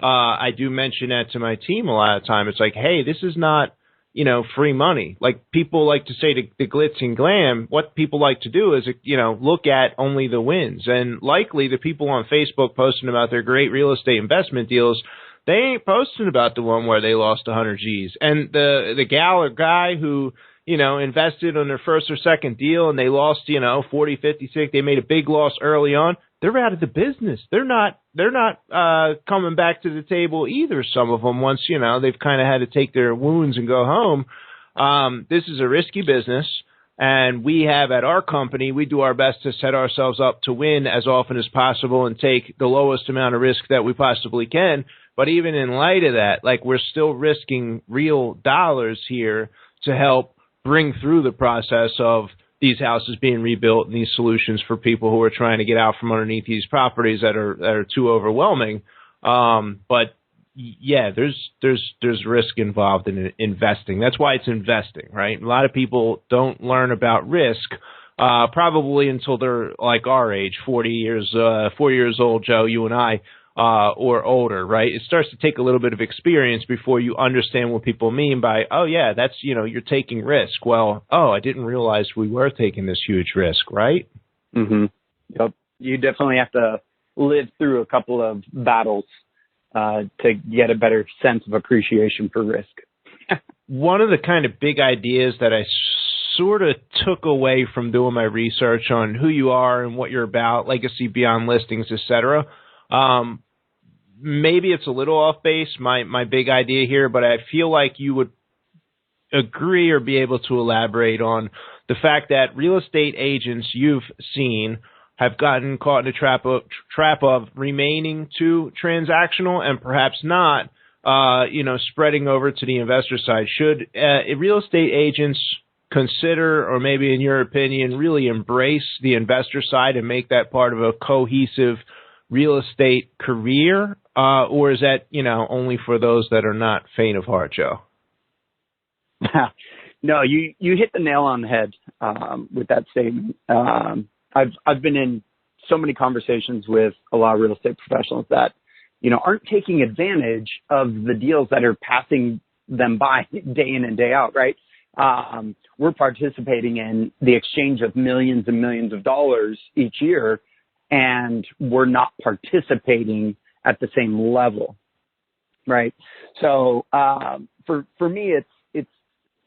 I do mention that to my team a lot of the time. It's like, hey, this is not, free money. Like, people like to say the glitz and glam. What people like to do is, look at only the wins. And likely the people on Facebook posting about their great real estate investment deals, they ain't posting about the one where they lost 100 G's. And the gal or guy who, invested on their first or second deal and they lost, 40, 50, 60, they made a big loss early on. They're out of the business. They're not coming back to the table either. Some of them, once, they've kind of had to take their wounds and go home. This is a risky business. And we have at our company, we do our best to set ourselves up to win as often as possible and take the lowest amount of risk that we possibly can. But even in light of that, like, we're still risking real dollars here to help bring through the process of these houses being rebuilt and these solutions for people who are trying to get out from underneath these properties that are too overwhelming. But yeah, there's risk involved in investing. That's why it's investing, right? A lot of people don't learn about risk, probably until they're like our age, 4 years old, Joe, you and I, or older, right? It starts to take a little bit of experience before you understand what people mean by, oh yeah, that's, you're taking risk. Well, I didn't realize we were taking this huge risk, right? Mm-hmm. Yep. You definitely have to live through a couple of battles to get a better sense of appreciation for risk. One of the kind of big ideas that I sort of took away from doing my research on who you are and what you're about, legacy beyond listings, etc. Maybe it's a little off base, my big idea here, but I feel like you would agree or be able to elaborate on the fact that real estate agents you've seen have gotten caught in a trap of remaining too transactional and perhaps not, spreading over to the investor side. Should real estate agents consider, or maybe in your opinion, really embrace the investor side and make that part of a cohesive real estate career? Or is that, only for those that are not faint of heart, Joe? No, you hit the nail on the head with that statement. I've been in so many conversations with a lot of real estate professionals that, aren't taking advantage of the deals that are passing them by day in and day out, right? We're participating in the exchange of millions and millions of dollars each year, and we're not participating at the same level, right? So for me, it's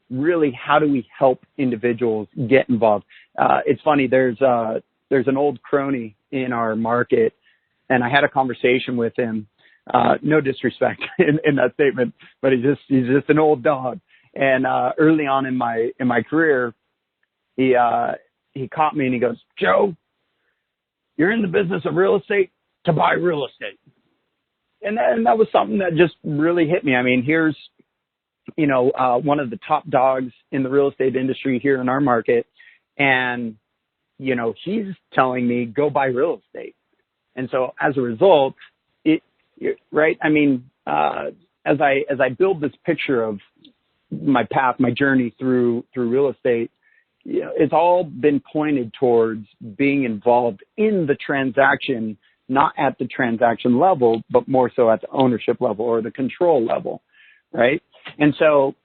really how do we help individuals get involved? It's funny, there's an old crony in our market, and I had a conversation with him. No disrespect in that statement, but he's just an old dog. And early on in my career, he caught me and he goes, "Joe, you're in the business of real estate to buy real estate." And that was something that just really hit me. I mean, here's, one of the top dogs in the real estate industry here in our market. And, he's telling me, go buy real estate. And so as a result, right. I mean, as I build this picture of my path, my journey through real estate, it's all been pointed towards being involved in the transaction, not at the transaction level, but more so at the ownership level or the control level, right? And so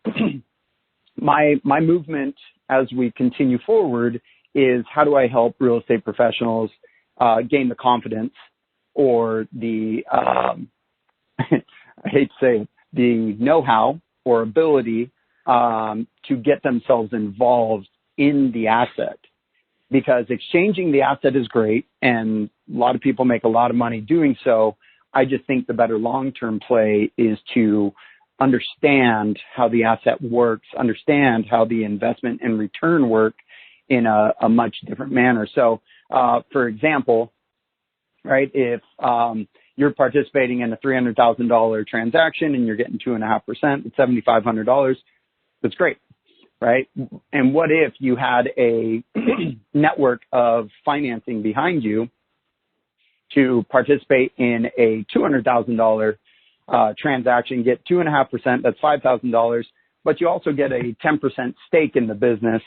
my movement as we continue forward is how do I help real estate professionals gain the confidence or the, I hate to say it, the know-how or ability to get themselves involved in the asset. Because exchanging the asset is great, and a lot of people make a lot of money doing so. I just think the better long-term play is to understand how the asset works, understand how the investment and return work in a much different manner. So, for example, right, if you're participating in a $300,000 transaction and you're getting 2.5% at $7,500, that's great. Right. And what if you had a network of financing behind you to participate in a $200,000 transaction, get 2.5%, that's $5,000, but you also get a 10% stake in the business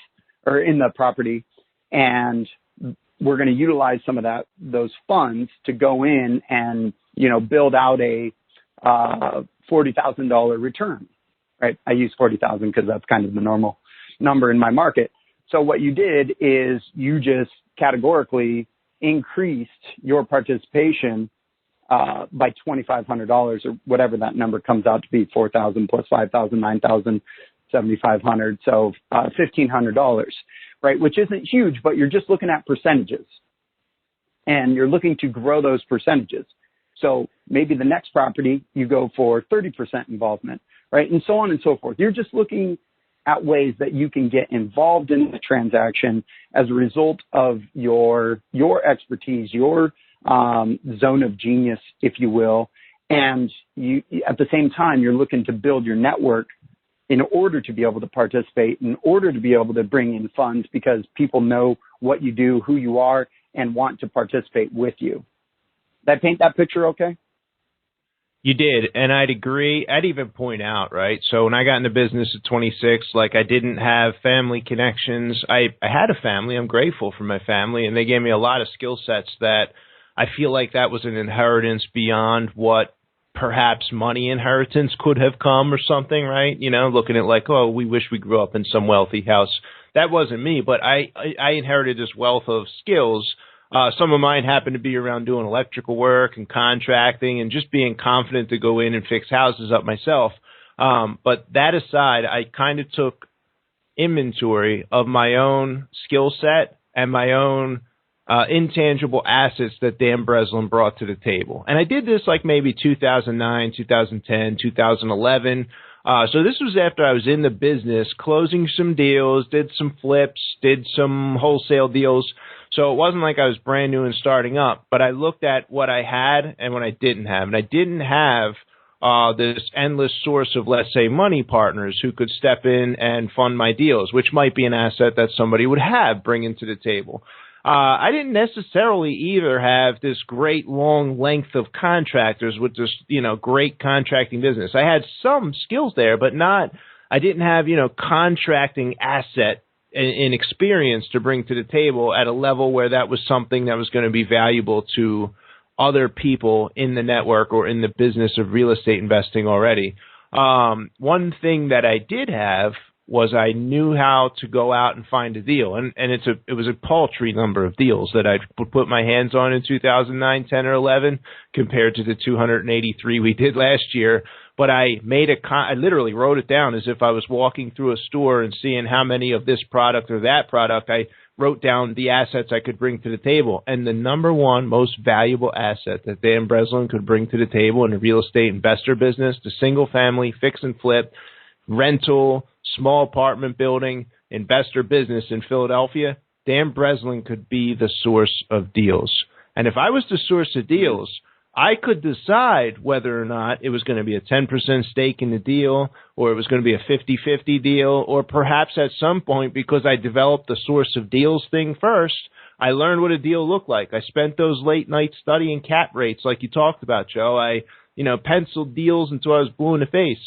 or in the property. And we're going to utilize some of those funds to go in and, build out a $40,000 return. Right. I use 40,000 because that's kind of the normal number in my market. So what you did is you just categorically increased your participation by $2,500 or whatever that number comes out to be, 4,000 plus 5,000, 9,000, 7,500. So $1,500, right? Which isn't huge, but you're just looking at percentages and you're looking to grow those percentages. So maybe the next property you go for 30% involvement, right? And so on and so forth. You're just looking at ways that you can get involved in the transaction as a result of your expertise, your zone of genius, if you will. And you, at the same time, you're looking to build your network in order to be able to participate, in order to be able to bring in funds because people know what you do, who you are, and want to participate with you. Did I paint that picture okay? You did, and I'd agree. I'd even point out, right? So when I got into business at 26, I didn't have family connections. I had a family. I'm grateful for my family, and they gave me a lot of skill sets that I feel like that was an inheritance beyond what perhaps money inheritance could have come or something, right? Looking at oh, we wish we grew up in some wealthy house. That wasn't me, but I inherited this wealth of skills. Some of mine happened to be around doing electrical work and contracting and just being confident to go in and fix houses up myself. But that aside, I kind of took inventory of my own skill set and my own intangible assets that Dan Breslin brought to the table. And I did this like maybe 2009, 2010, 2011. So this was after I was in the business, closing some deals, did some flips, did some wholesale deals. So it wasn't like I was brand new and starting up, but I looked at what I had and what I didn't have. And I didn't have this endless source of, let's say, money partners who could step in and fund my deals, which might be an asset that somebody would have bringing to the table. I didn't necessarily either have this great long length of contractors with this, great contracting business. I had some skills there, but I didn't have, contracting asset and experience to bring to the table at a level where that was something that was going to be valuable to other people in the network or in the business of real estate investing already. One thing that I did have was I knew how to go out and find a deal. And it was a paltry number of deals that I put my hands on in 2009, 10, or 11 compared to the 283 we did last year. But I literally wrote it down as if I was walking through a store and seeing how many of this product or that product. I wrote down the assets I could bring to the table. And the number one most valuable asset that Dan Breslin could bring to the table in the real estate investor business, the single family, fix and flip, rental, small apartment building, investor business in Philadelphia, Dan Breslin could be the source of deals. And if I was the source of deals, I could decide whether or not it was going to be a 10% stake in the deal, or it was going to be a 50-50 deal, or perhaps at some point, because I developed the source of deals thing first, I learned what a deal looked like. I spent those late nights studying cap rates like you talked about, Joe. I, penciled deals until I was blue in the face.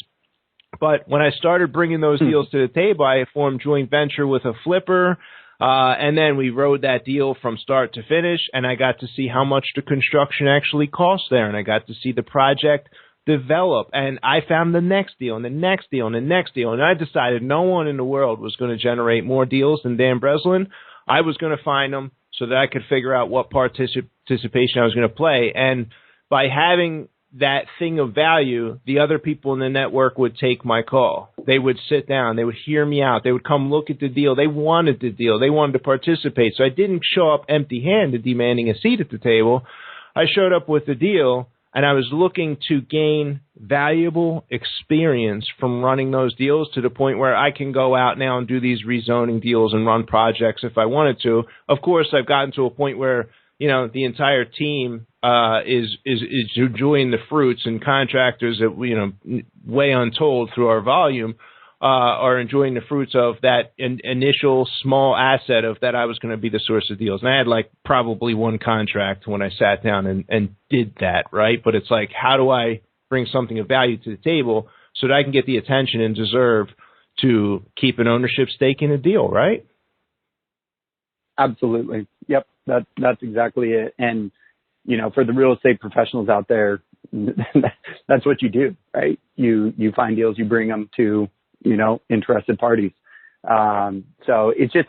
But when I started bringing those deals to the table, I formed joint venture with a flipper, and then we rode that deal from start to finish, and I got to see how much the construction actually cost there, and I got to see the project develop, and I found the next deal and the next deal and the next deal, and I decided no one in the world was going to generate more deals than Dan Breslin. I was going to find them so that I could figure out what participation I was going to play, and by having that thing of value, the other people in the network would take my call. They would sit down. They would hear me out. They would come look at the deal. They wanted the deal. They wanted to participate. So I didn't show up empty-handed demanding a seat at the table. I showed up with the deal, and I was looking to gain valuable experience from running those deals to the point where I can go out now and do these rezoning deals and run projects if I wanted to. Of course, I've gotten to a point where the entire team is enjoying the fruits, and contractors that way untold through our volume are enjoying the fruits of that initial small asset of that I was going to be the source of deals. And I had like probably one contract when I sat down and did that, right? But it's like, how do I bring something of value to the table so that I can get the attention and deserve to keep an ownership stake in a deal, right? Absolutely. Yep. That's exactly it. And, for the real estate professionals out there, that's what you do, right? You find deals, you bring them to, interested parties. So it's just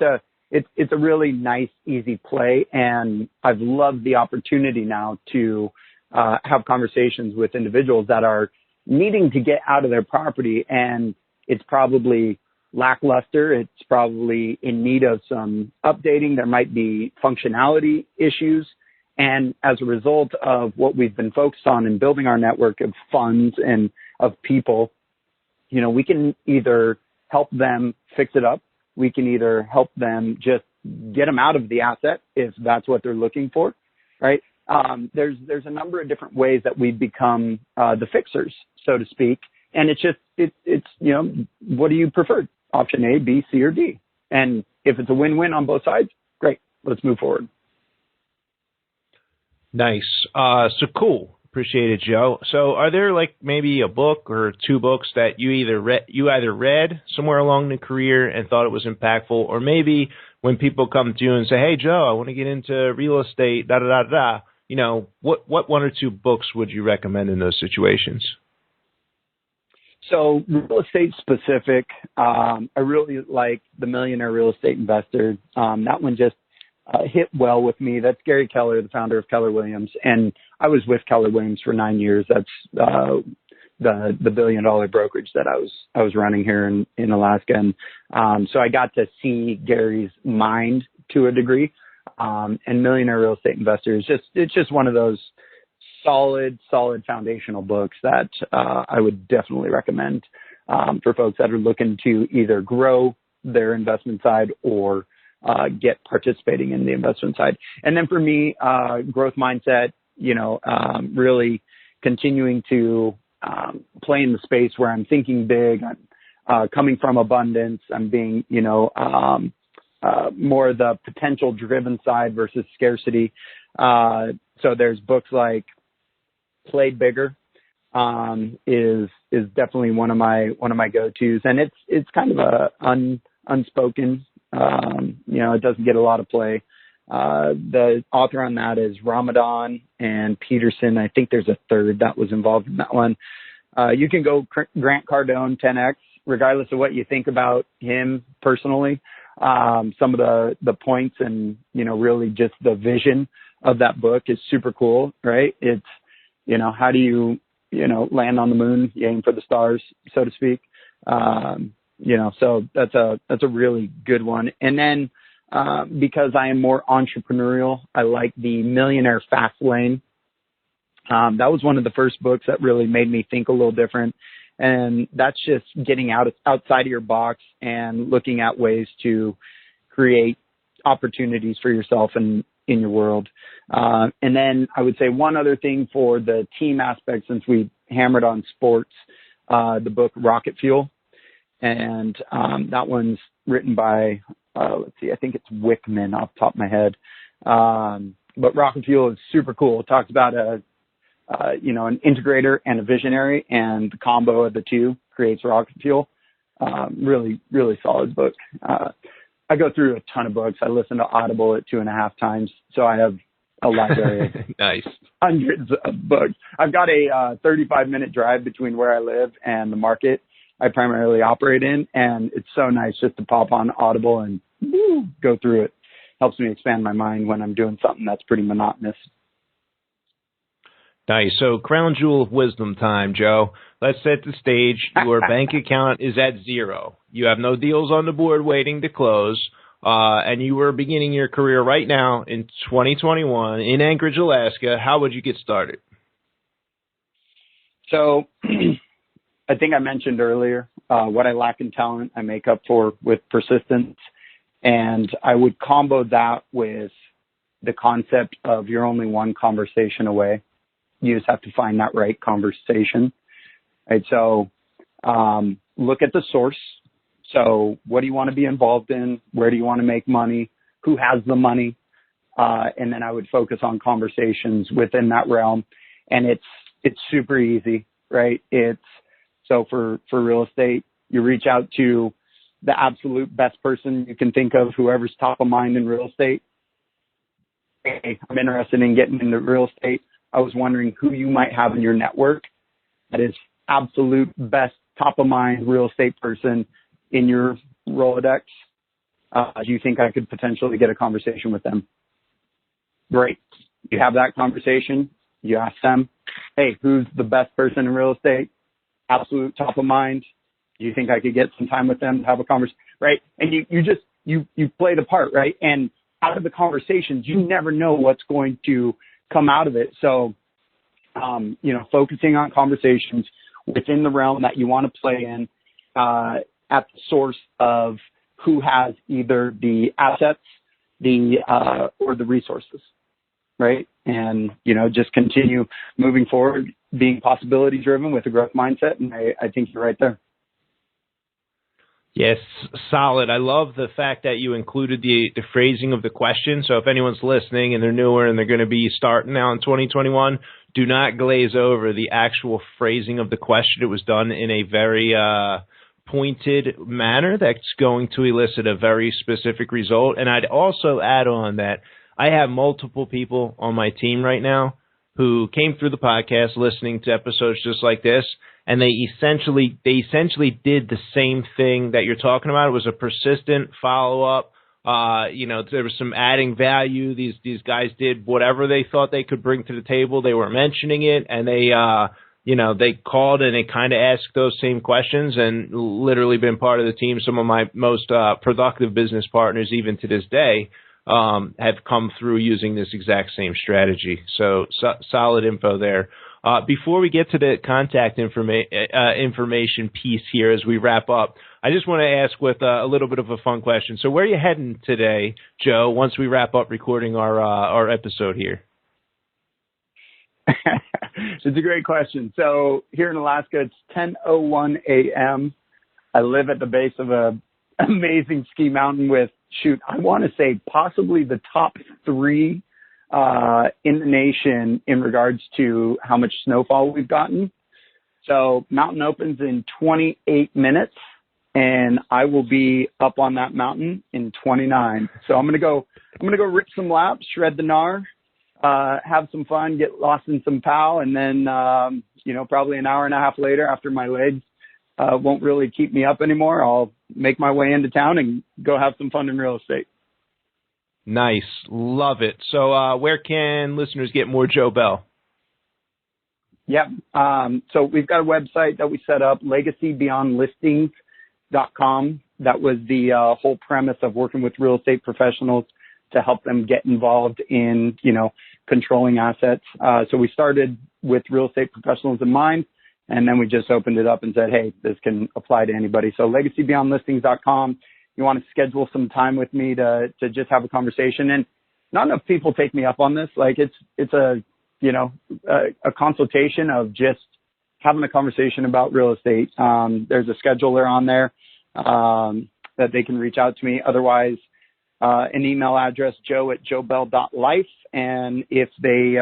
it's a really nice, easy play. And I've loved the opportunity now to have conversations with individuals that are needing to get out of their property, and it's probably lackluster. It's probably in need of some updating. There might be functionality issues. And as a result of what we've been focused on in building our network of funds and of people, we can either help them fix it up. We can either help them just get them out of the asset if that's what they're looking for, right? There's a number of different ways that we've become the fixers, so to speak. And it's what do you prefer? Option A, B, C, or D. And if it's a win-win on both sides, great. Let's move forward. Nice. So cool. Appreciate it, Joe. So are there like maybe a book or two books that you either read somewhere along the career and thought it was impactful, or maybe when people come to you and say, hey, Joe, I want to get into real estate, what one or two books would you recommend in those situations? So real estate specific, I really like The Millionaire Real Estate Investor. That one just hit well with me. That's Gary Keller, the founder of Keller Williams. And I was with Keller Williams for 9 years. That's the $1 billion brokerage that I was running here in Alaska. And so I got to see Gary's mind to a degree. And Millionaire Real Estate Investor is it's just one of those solid foundational books that I would definitely recommend for folks that are looking to either grow their investment side or get participating in the investment side. And then for me, growth mindset, really continuing to play in the space where I'm thinking big, I'm coming from abundance, I'm being, more the potential driven side versus scarcity. So there's books like Play Bigger, is definitely one of my go-tos, and it's kind of a unspoken, it doesn't get a lot of play. The author on that is Ramadan and Peterson. I think there's a third that was involved in that one. You can go Grant Cardone 10X, regardless of what you think about him personally. Some of the points and, really just the vision of that book is super cool, right? It's, how do you, land on the moon, you aim for the stars, so to speak. So that's a really good one. And then, because I am more entrepreneurial, I like the Millionaire Fast Lane. That was one of the first books that really made me think a little different. And that's just getting outside of your box and looking at ways to create opportunities for yourself and in your world. And then I would say one other thing for the team aspect, since we hammered on sports, the book Rocket Fuel. And that one's written by, let's see, I think it's Wickman off the top of my head. But Rocket Fuel is super cool. It talks about an integrator and a visionary, and the combo of the two creates Rocket Fuel. Really, really solid book. I go through a ton of books. I listen to Audible at 2.5 times, so I have a library. Nice. Hundreds of books. I've got a 35-minute drive between where I live and the market I primarily operate in, and it's so nice just to pop on Audible and go through it. Helps me expand my mind when I'm doing something that's pretty monotonous. Nice. So crown jewel of wisdom time, Joe. Let's set the stage. Your bank account is at zero. You have no deals on the board waiting to close. And you were beginning your career right now in 2021 in Anchorage, Alaska. How would you get started? So I think I mentioned earlier, what I lack in talent, I make up for with persistence. And I would combo that with the concept of you're only one conversation away. You just have to find that right conversation. Right. So, look at the source. So what do you want to be involved in? Where do you want to make money? Who has the money? And then I would focus on conversations within that realm. And it's super easy, right? So for real estate, you reach out to the absolute best person you can think of, whoever's top of mind in real estate. Hey, I'm interested in getting into real estate. I was wondering who you might have in your network that is absolute best top of mind real estate person in your Rolodex. Do you think I could potentially get a conversation with them? Great. You have that conversation. You ask them, hey, who's the best person in real estate? Absolute top of mind. Do you think I could get some time with them to have a conversation? Right. And you play the part, right? And out of the conversations, you never know what's going to come out of it. So, focusing on conversations within the realm that you want to play in, at the source of who has either the assets, or the resources, right? And, just continue moving forward, being possibility driven with a growth mindset. And I think you're right there. Yes, solid. I love the fact that you included the phrasing of the question. So if anyone's listening and they're newer and they're going to be starting now in 2021, do not glaze over the actual phrasing of the question. It was done in a very pointed manner that's going to elicit a very specific result. And I'd also add on that I have multiple people on my team right now who came through the podcast listening to episodes just like this, and they essentially did the same thing that you're talking about. It was a persistent follow-up. There was some adding value. These guys did whatever they thought they could bring to the table. They were mentioning it, and they they called and they kind of asked those same questions and literally been part of the team. Some of my most productive business partners, even to this day, have come through using this exact same strategy. So solid info there. Before we get to the contact information piece here as we wrap up, I just want to ask with a little bit of a fun question. So where are you heading today, Joe, once we wrap up recording our episode here? It's a great question. So here in Alaska, it's 10:01 a.m. I live at the base of an amazing ski mountain with, I want to say possibly the top 3 in the nation in regards to how much snowfall we've gotten. So mountain opens in 28 minutes and I will be up on that mountain in 29. So I'm going to go rip some laps, shred the gnar, have some fun, get lost in some POW. And then, probably an hour and a half later after my legs, won't really keep me up anymore, I'll make my way into town and go have some fun in real estate. Nice. Love it. So where can listeners get more Joe Bell? Yep. So we've got a website that we set up, legacybeyondlistings.com. That was the whole premise of working with real estate professionals to help them get involved in, controlling assets. So we started with real estate professionals in mind, and then we just opened it up and said, hey, this can apply to anybody. So legacybeyondlistings.com. You want to schedule some time with me to just have a conversation. And not enough people take me up on this. Like it's a consultation of just having a conversation about real estate. There's a scheduler on there that they can reach out to me. Otherwise, an email address, joe@joebell.life. And if they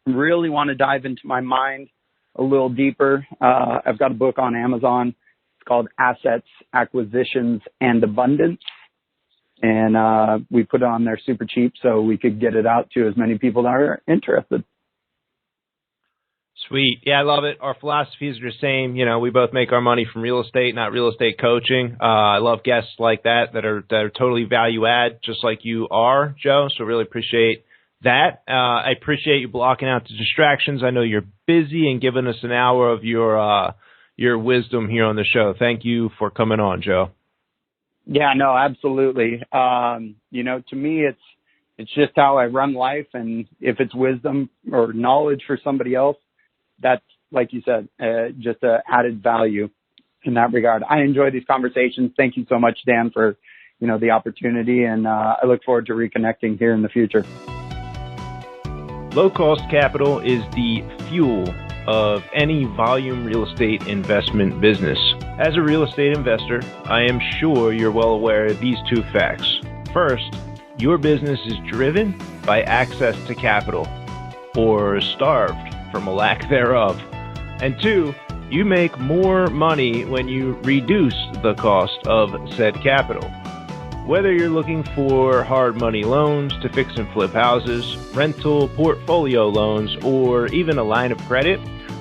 really want to dive into my mind a little deeper, I've got a book on Amazon. It's called Assets, Acquisitions, and Abundance. And we put it on there super cheap so we could get it out to as many people that are interested. Sweet. Yeah, I love it. Our philosophies are the same. We both make our money from real estate, not real estate coaching. I love guests like that are totally value add, just like you are, Joe. So really appreciate that. I appreciate you blocking out the distractions. I know you're busy and giving us an hour of your wisdom here on the show. Thank you for coming on, Joe. Yeah, no, absolutely. To me, it's just how I run life. And if it's wisdom or knowledge for somebody else, that's, like you said, just an added value in that regard. I enjoy these conversations. Thank you so much, Dan, for, the opportunity. And I look forward to reconnecting here in the future. Low-cost capital is the fuel of any volume real estate investment business. As a real estate investor, I am sure you're well aware of these 2 facts. First, your business is driven by access to capital, or starved from a lack thereof. And 2, you make more money when you reduce the cost of said capital. Whether you're looking for hard money loans to fix and flip houses, rental portfolio loans, or even a line of credit,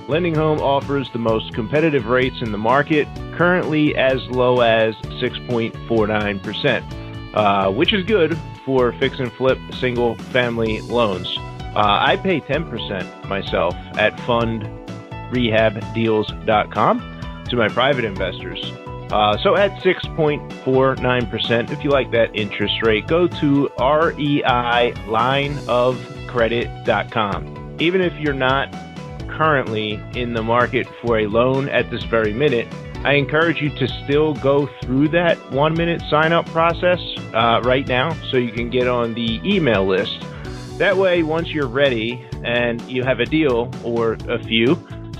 Lending Home offers the most competitive rates in the market, currently as low as 6.49%, which is good for fix and flip single family loans. I pay 10% myself at fundrehabdeals.com to my private investors. So at 6.49%, if you like that interest rate, go to reilineofcredit.com. Even if you're not currently in the market for a loan at this very minute, I encourage you to still go through that 1-minute sign-up process right now so you can get on the email list. That way, once you're ready and you have a deal or a few,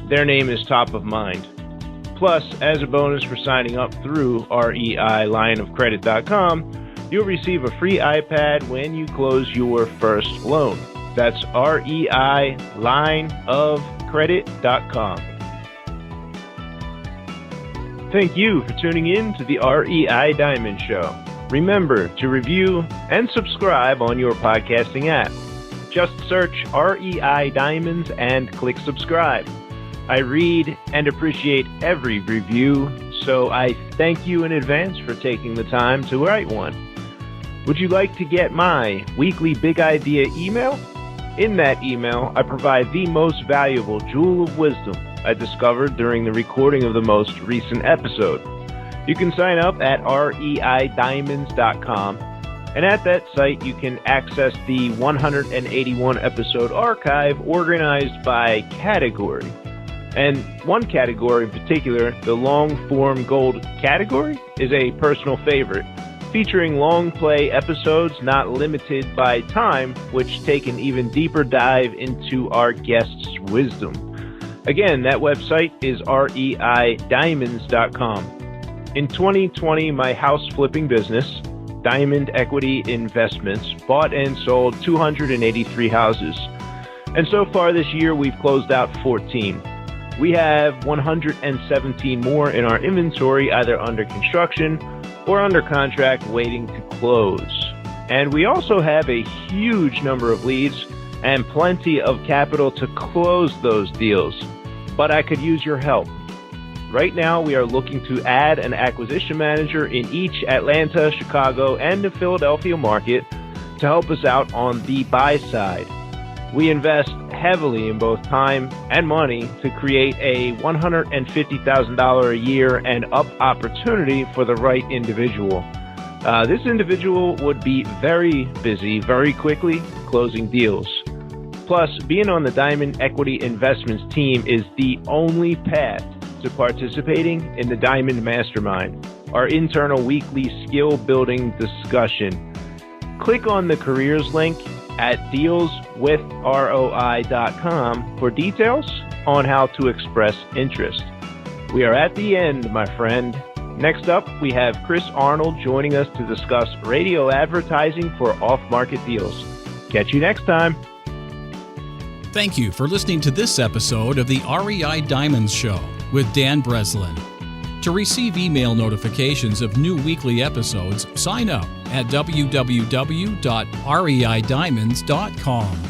their name is top of mind. Plus, as a bonus for signing up through reilineofcredit.com, you'll receive a free iPad when you close your first loan. That's reilineofcredit.com. Thank you for tuning in to the REI Diamond Show. Remember to review and subscribe on your podcasting app. Just search REI Diamonds and click subscribe. I read and appreciate every review, so I thank you in advance for taking the time to write one. Would you like to get my weekly Big Idea email? In that email, I provide the most valuable jewel of wisdom I discovered during the recording of the most recent episode. You can sign up at reidiamonds.com, and at that site you can access the 181 episode archive organized by category. And one category in particular, the long form gold category, is a personal favorite, featuring long play episodes not limited by time, which take an even deeper dive into our guests' wisdom. Again, that website is reidiamonds.com. In 2020, my house flipping business, Diamond Equity Investments, bought and sold 283 houses. And so far this year, we've closed out 14. We have 117 more in our inventory, either under construction or under contract waiting to close. And we also have a huge number of leads and plenty of capital to close those deals. But I could use your help. Right now, we are looking to add an acquisition manager in each Atlanta, Chicago, and the Philadelphia market to help us out on the buy side. We invest heavily in both time and money to create a $150,000 a year and up opportunity for the right individual. This individual would be very busy very quickly closing deals. Plus, being on the Diamond Equity Investments team is the only path to participating in the Diamond Mastermind, our internal weekly skill building discussion. Click on the careers link at dealswithroi.com for details on how to express interest. We are at the end, my friend. Next up, we have Chris Arnold joining us to discuss radio advertising for off-market deals. Catch you next time. Thank you for listening to this episode of the REI Diamonds Show with Dan Breslin. To receive email notifications of new weekly episodes, sign up at www.reidiamonds.com.